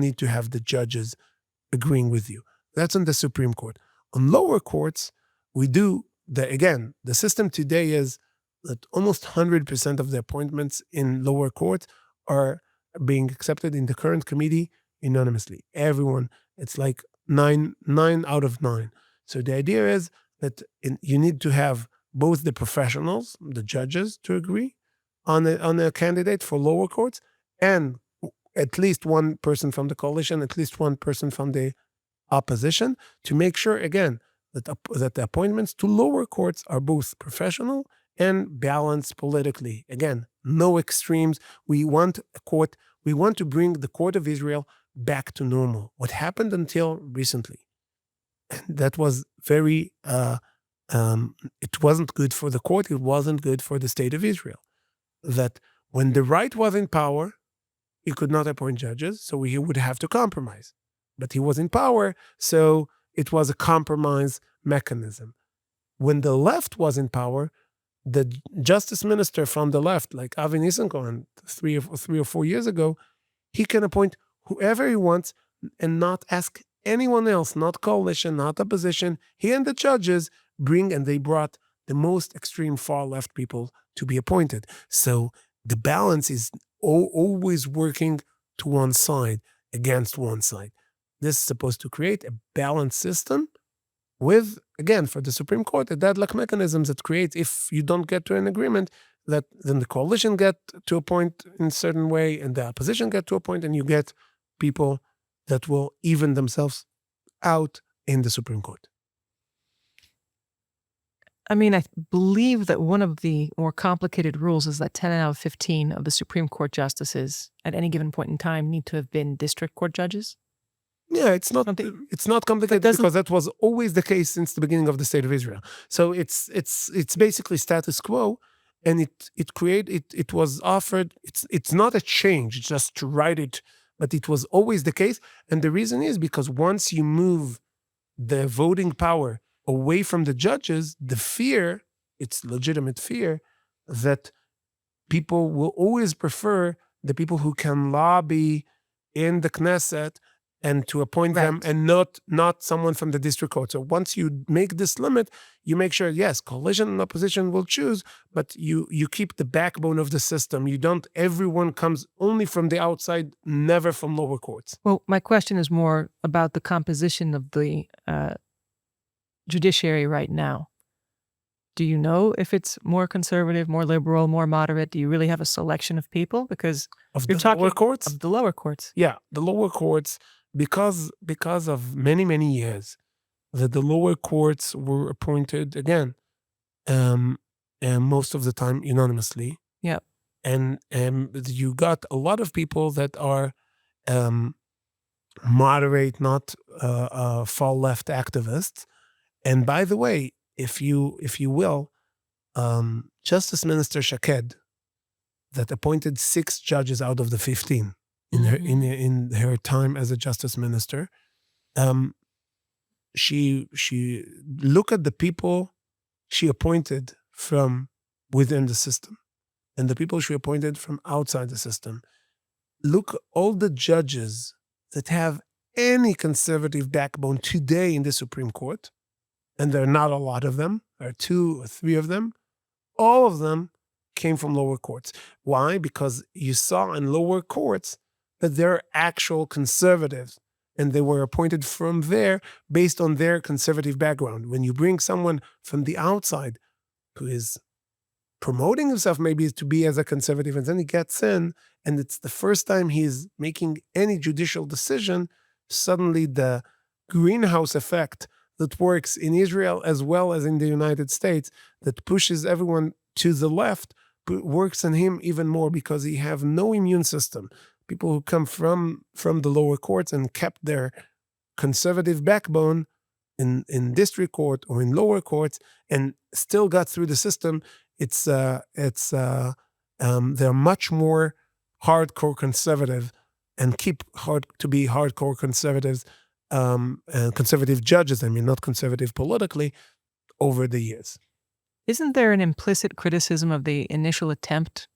need to have the judges agreeing with you. That's in the Supreme Court. On lower courts, we do the system today is that almost 100% of the appointments in lower court are being accepted in the current committee unanimously. Everyone, it's like 9 out of 9. So the idea is that you need to have both the professionals, the judges, to agree on a candidate for lower courts, and at least one person from the coalition, at least one person from the opposition, to make sure, again, that the appointments to lower courts are both professional and balanced politically. Again, no extremes. We want to bring the Court of Israel back to normal. What happened until recently, that was very, it wasn't good for the court, it wasn't good for the state of Israel. That when the right was in power, he could not appoint judges, so he would have to compromise. But he was in power, so it was a compromise mechanism. When the left was in power, the justice minister from the left, like Avi Nissenkohen, 3 or 4 years ago, he can appoint whoever he wants and not ask anyone else, not coalition, not opposition. He and the judges they brought the most extreme far left people to be appointed. So the balance is always working to one side, against one side. This is supposed to create a balanced system with, again, for the Supreme Court, a deadlock mechanism that creates, if you don't get to an agreement, that then the coalition get to a point in a certain way, and the opposition get to a point, and you get people that will even themselves out in the Supreme Court. I mean, I believe that one of the more complicated rules is that 10 out of 15 of the Supreme Court justices at any given point in time need to have been district court judges. Yeah, it's not complicated because that was always the case since the beginning of the State of Israel. So it's basically status quo, and it was offered. It's not a change, just to write it, but it was always the case. And the reason is because once you move the voting power away from the judges, it's legitimate fear that people will always prefer the people who can lobby in the Knesset and to appoint them, and not someone from the district court. So once you make this limit, you make sure, yes, coalition and opposition will choose, but you keep the backbone of the system. Everyone comes only from the outside, never from lower courts. Well, my question is more about the composition of the judiciary right now. Do you know if it's more conservative, more liberal, more moderate? Do you really have a selection of people? Because you're talking lower courts? Of the lower courts. Yeah, the lower courts, because of many, many years, that the lower courts were appointed, again, and most of the time unanimously. Yeah. And you got a lot of people that are moderate, not far left activists. And by the way, if you will, Justice Minister Shaked, that appointed 6 judges out of the 15 in her time as a justice minister, she look at the people she appointed from within the system and the people she appointed from outside the system. Look, all the judges that have any conservative backbone today in the Supreme Court, and there are not a lot of them, there are 2 or 3 of them, all of them came from lower courts. Why? Because you saw in lower courts that there are actual conservatives and they were appointed from there based on their conservative background. When you bring someone from the outside who is promoting himself maybe to be as a conservative, and then he gets in, and it's the first time he's making any judicial decision, suddenly the greenhouse effect that works in Israel as well as in the United States, that pushes everyone to the left, works on him even more because he have no immune system. People who come from the lower courts and kept their conservative backbone in district court or in lower courts and still got through the system, they're much more hardcore conservative and keep to be hardcore conservatives, and conservative judges, I mean, not conservative politically, over the years. Isn't there an implicit criticism of the initial attempt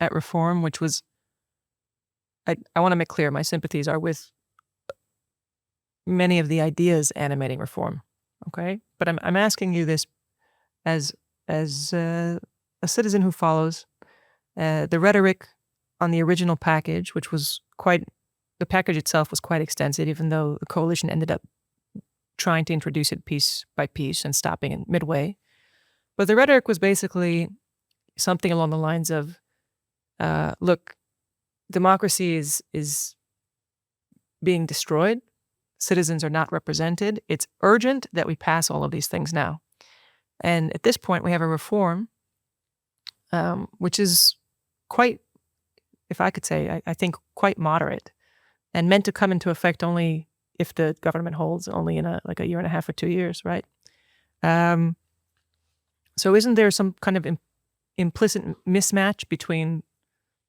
at reform, which was, I want to make clear, my sympathies are with many of the ideas animating reform, okay? But I'm asking you this as a citizen who follows the rhetoric on the original package, which was the package itself was quite extensive, even though the coalition ended up trying to introduce it piece by piece and stopping it midway. But the rhetoric was basically something along the lines of, look, democracy is being destroyed. Citizens are not represented. It's urgent that we pass all of these things now. And at this point, we have a reform, which is quite, if I could say, I think quite moderate and meant to come into effect only if the government holds, only in a year and a half or 2 years, right? So isn't there some kind of implicit mismatch between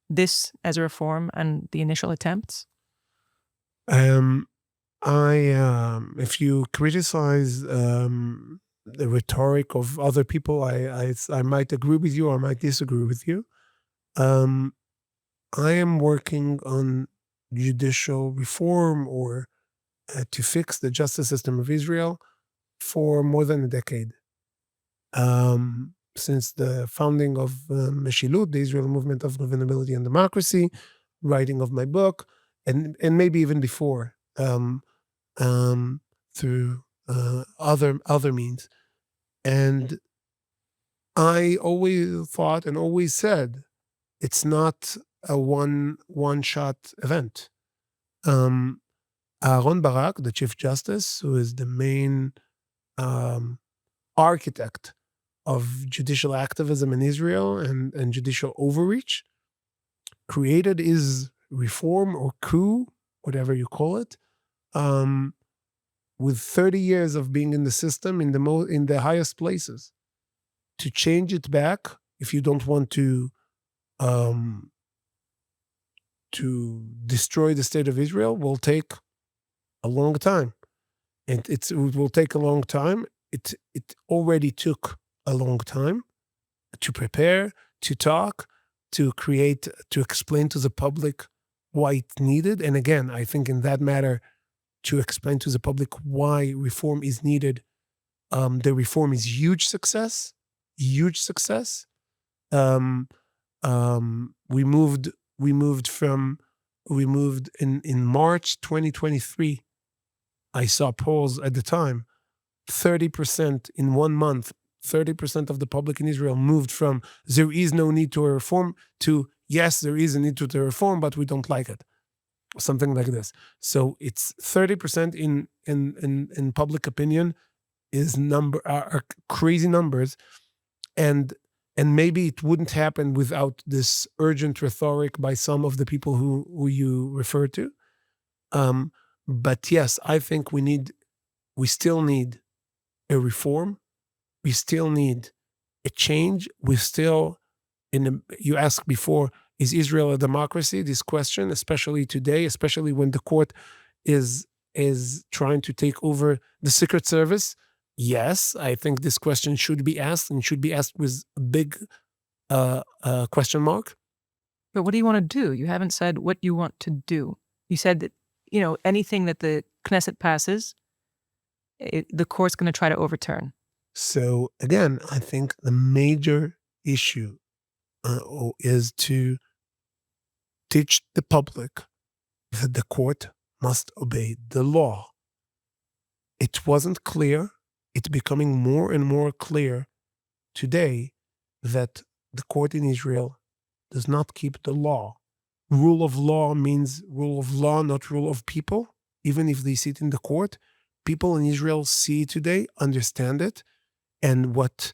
this as a reform and the initial attempts? If you criticize the rhetoric of other people, I might agree with you or I might disagree with you. I am working on judicial reform or to fix the justice system of Israel for more than a decade. Since the founding of Meshilut, the Israel Movement of Governability and Democracy, writing of my book, and maybe even before, through other means. And I always thought and always said, it's not a one-shot event. Aaron Barak, the Chief Justice, who is the main architect of judicial activism in Israel and judicial overreach, created his reform or coup, whatever you call it, with 30 years of being in the system in the highest places. To change it back, if you don't want to destroy the state of Israel, will take a long time. And it will take a long time. It already took a long time to prepare, to talk, to create, to explain to the public why it's needed. And again, I think in that matter, to explain to the public why reform is needed, the reform is huge success. We moved in March 2023. I saw polls at the time, 30% in 1 month, 30% of the public in Israel moved from there is no need to a reform to yes, there is a need to the reform, but we don't like it. Something like this. So it's 30% in public opinion are crazy numbers. And maybe it wouldn't happen without this urgent rhetoric by some of the people who you refer to. But yes, I think we still need a reform. We still need a change. You asked before, is Israel a democracy? This question, especially today, especially when the court is trying to take over the Secret Service. Yes, I think this question should be asked and should be asked with a big question mark. But what do you want to do? You haven't said what you want to do. You said that, anything that the Knesset passes, the court's going to try to overturn. So again, I think the major issue is to teach the public that the court must obey the law. It wasn't clear. It's becoming more and more clear today that the court in Israel does not keep the law. Rule of law means rule of law, not rule of people. Even if they sit in the court, people in Israel see today, understand it, and what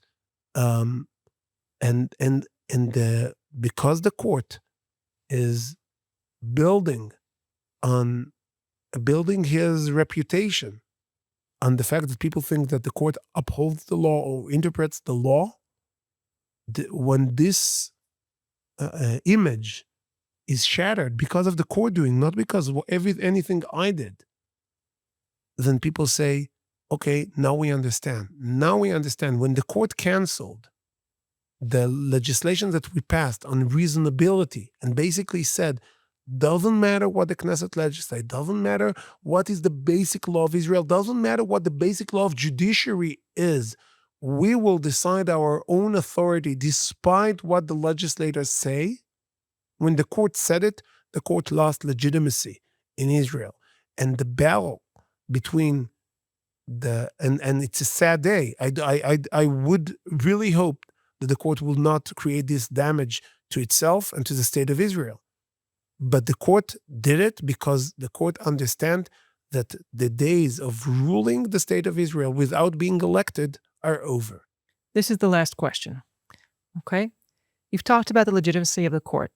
because the court is building his reputation on the fact that people think that the court upholds the law or interprets the law, when this image is shattered because of the court doing, not because of anything I did, then people say, okay, now we understand. Now we understand. When the court canceled the legislation that we passed on reasonability and basically said, doesn't matter what the Knesset legislates, doesn't matter what is the basic law of Israel, doesn't matter what the basic law of judiciary is, we will decide our own authority despite what the legislators say. When the court said it, the court lost legitimacy in Israel. And the battle between and it's a sad day. I would really hope that the court will not create this damage to itself and to the state of Israel. But the court did it because the court understands that the days of ruling the state of Israel without being elected are over. This is the last question. Okay? You've talked about the legitimacy of the court.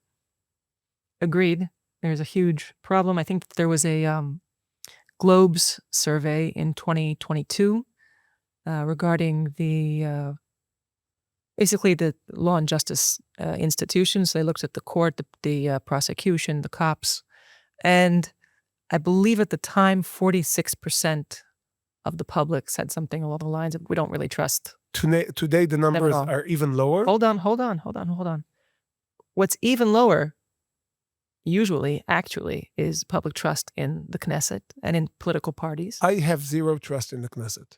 Agreed. There's a huge problem. I think there was a Globe's survey in 2022 regarding the basically the law and justice institutions. They looked at the court, the prosecution, the cops, and I believe at the time 46% of the public said something along the lines of, we don't really trust. Today the numbers are even lower. Hold on. What's even lower usually, actually, is public trust in the Knesset and in political parties. I have zero trust in the Knesset.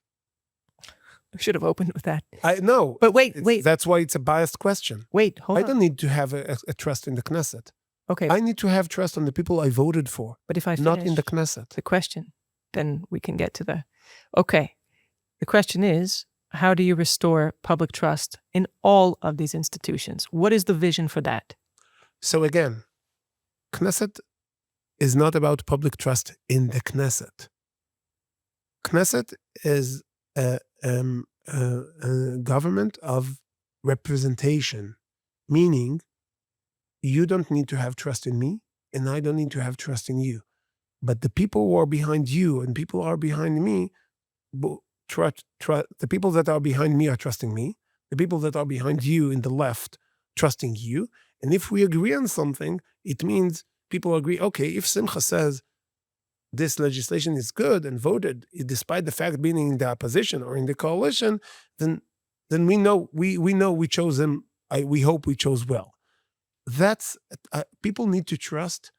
I should have opened with that. I know. But wait. That's why it's a biased question. Wait, hold on. I don't need to have a trust in the Knesset. Okay. I need to have trust on the people I voted for. But if I finish not in the Knesset. the question, then we can get to the... Okay. The question is, how do you restore public trust in all of these institutions? What is the vision for that? So again, Knesset is not about public trust in the Knesset. Knesset is a government of representation, meaning you don't need to have trust in me, and I don't need to have trust in you. But the people who are behind you and people who are behind me, the people that are behind me are trusting me. The people that are behind you in the left, trusting you. And if we agree on something, it means people agree, okay, if Simcha says this legislation is good and voted, despite the fact being in the opposition or in the coalition, then we know we chose him. We hope we chose well. That's people need to trust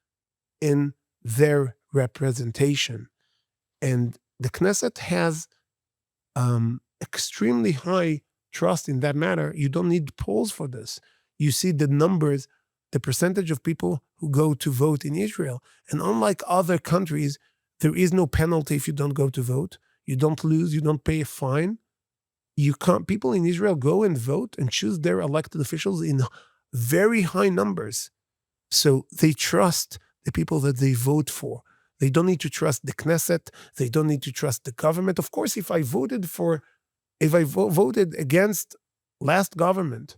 in their representation, and the Knesset has extremely high trust in that matter. You don't need polls for this. You see the numbers, the percentage of people who go to vote in Israel. And unlike other countries, there is no penalty if you don't go to vote. You don't lose, you don't pay a fine. People in Israel go and vote and choose their elected officials in very high numbers. So they trust the people that they vote for. They don't need to trust the Knesset. They don't need to trust the government. Of course, if I voted against last government,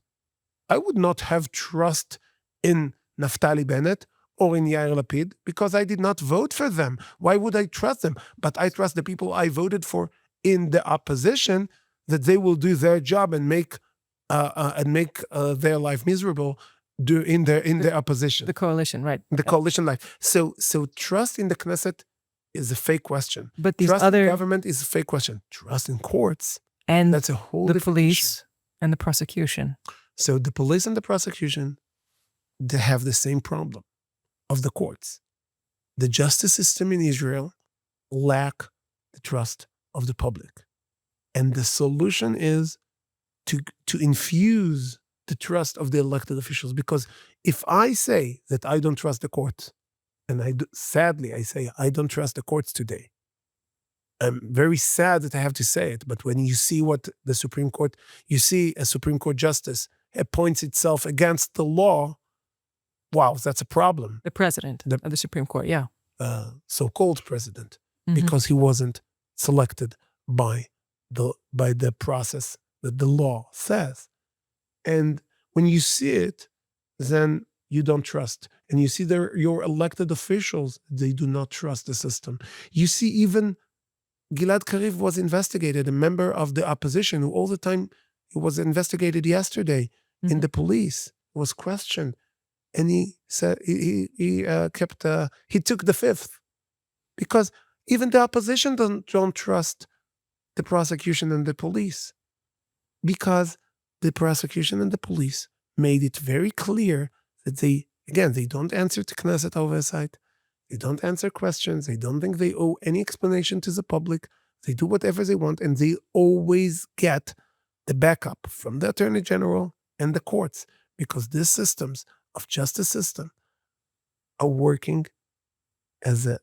I would not have trust in Naftali Bennett or in Yair Lapid because I did not vote for them. Why would I trust them? But I trust the people I voted for in the opposition, that they will do their job and make their life miserable in their opposition. The coalition, right? The coalition life. So trust in the Knesset is a fake question. But these trust other in government is a fake question. Trust in courts, and that's a whole the different police issue. and the prosecution. So the police and the prosecution, they have the same problem of the courts. The justice system in Israel lack the trust of the public. And the solution is to infuse the trust of the elected officials. Because if I say that I don't trust the court, and sadly, I say, I don't trust the courts today. I'm very sad that I have to say it, but when you see what the Supreme Court, you see a Supreme Court justice appoints itself against the law, wow, that's a problem. The president of the Supreme Court, yeah. So-called president, Mhm. because he wasn't selected by the process that the law says. And when you see it, then you don't trust. And you see your elected officials, they do not trust the system. You see even Gilad Karif was investigated, a member of the opposition who all the time, he was investigated yesterday in Mhm. the police, was questioned. And he said he took the fifth, because even the opposition don't trust the prosecution and the police, because the prosecution and the police made it very clear that they don't answer to Knesset Oversight, they don't answer questions, they don't think they owe any explanation to the public, they do whatever they want, and they always get the backup from the Attorney General and the courts, because these systems of justice system are working as a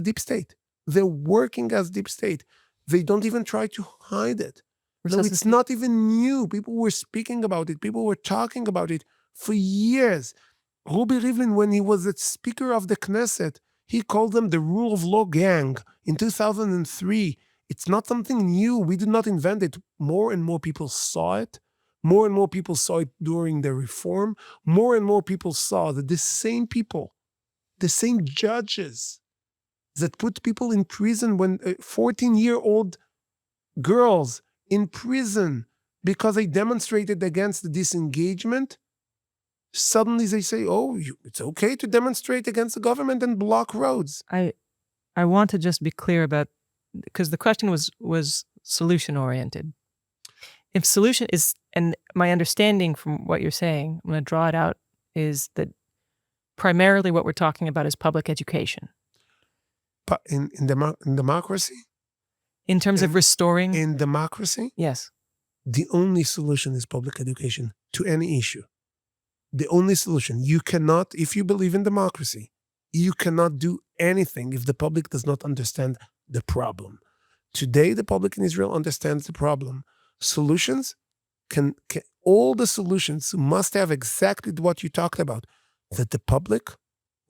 deep state. They're working as deep state. They don't even try to hide it. So it's not even new. People were speaking about it. People were talking about it for years. Rubi Rivlin, when he was the Speaker of the Knesset, he called them the rule of law gang in 2003. It's not something new. We did not invent it. More and more people saw it. More and more people saw it during the reform. More and more people saw that the same people, the same judges that put people in prison when 14-year-old girls in prison because they demonstrated against the disengagement, suddenly they say, oh, it's okay to demonstrate against the government and block roads. I want to just be clear about, because the question was solution oriented. If solution is, and my understanding from what you're saying, I'm going to draw it out, is that primarily what we're talking about is public education. But in democracy? In terms of restoring? In democracy? Yes. The only solution is public education to any issue. The only solution. You cannot, if you believe in democracy, you cannot do anything if the public does not understand the problem. Today, the public in Israel understands the problem. Solutions all the solutions must have exactly what you talked about, that the public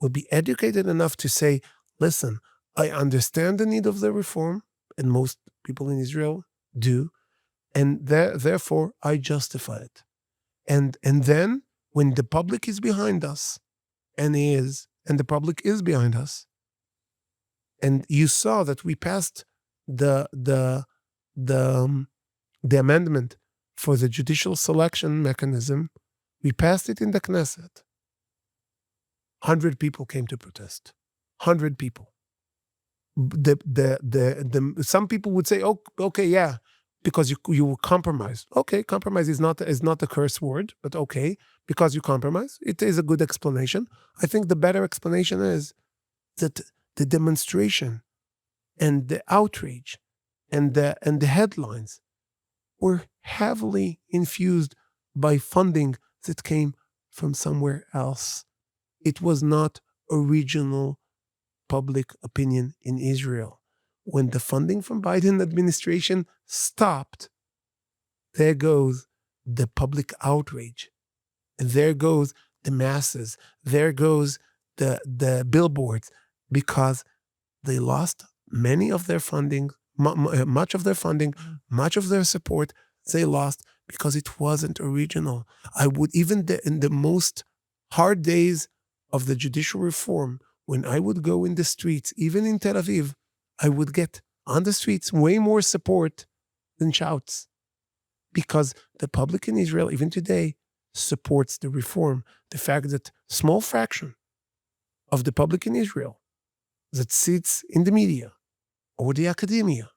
will be educated enough to say, listen, I understand the need of the reform, and most people in Israel do, and therefore I justify it. And then when the public is behind us, and the public is behind us, and you saw that we passed the amendment for the judicial selection mechanism, we passed it in the Knesset. 100 people came to protest. 100 people. Some people would say, oh, okay, yeah, because you will compromise. Okay, compromise is not a curse word, but okay, because you compromise, it is a good explanation. I think the better explanation is that the demonstration and the outrage and the headlines were heavily infused by funding that came from somewhere else. It was not original public opinion in Israel. When the funding from Biden administration stopped, there goes the public outrage. And there goes the masses. There goes the billboards, because they lost many of their funding, much of their funding, much of their support. They lost because it wasn't original. I would, even in the most hard days of the judicial reform, when I would go in the streets, even in Tel Aviv, I would get on the streets way more support than shouts, because the public in Israel, even today, supports the reform. The fact that small fraction of the public in Israel that sits in the media or the academia,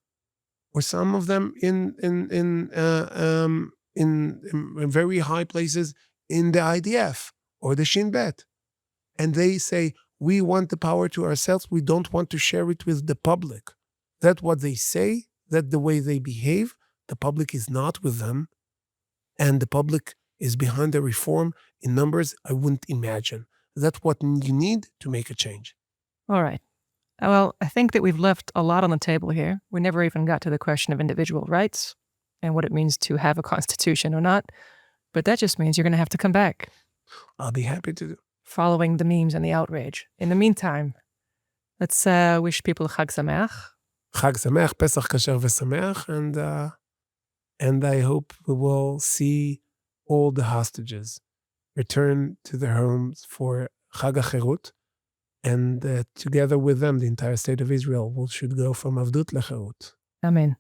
or some of them in very high places in the IDF or the Shin Bet, and they say, we want the power to ourselves, we don't want to share it with the public. That's what they say, that's the way they behave. The public is not with them, and the public is behind the reform in numbers I wouldn't imagine. Is that what you need to make a change? All right. Well, I think that we've left a lot on the table here. We never even got to the question of individual rights and what it means to have a constitution or not. But that just means you're going to have to come back, I'll be happy to do. following the memes and the outrage. In the meantime, let's wish people Chag Sameach. Chag Sameach, Pesach Kasher v'Sameach, and I hope we will see all the hostages return to their homes for Chag HaCherut, and together with them, the entire state of Israel should go from Avdut leCherut. Amen.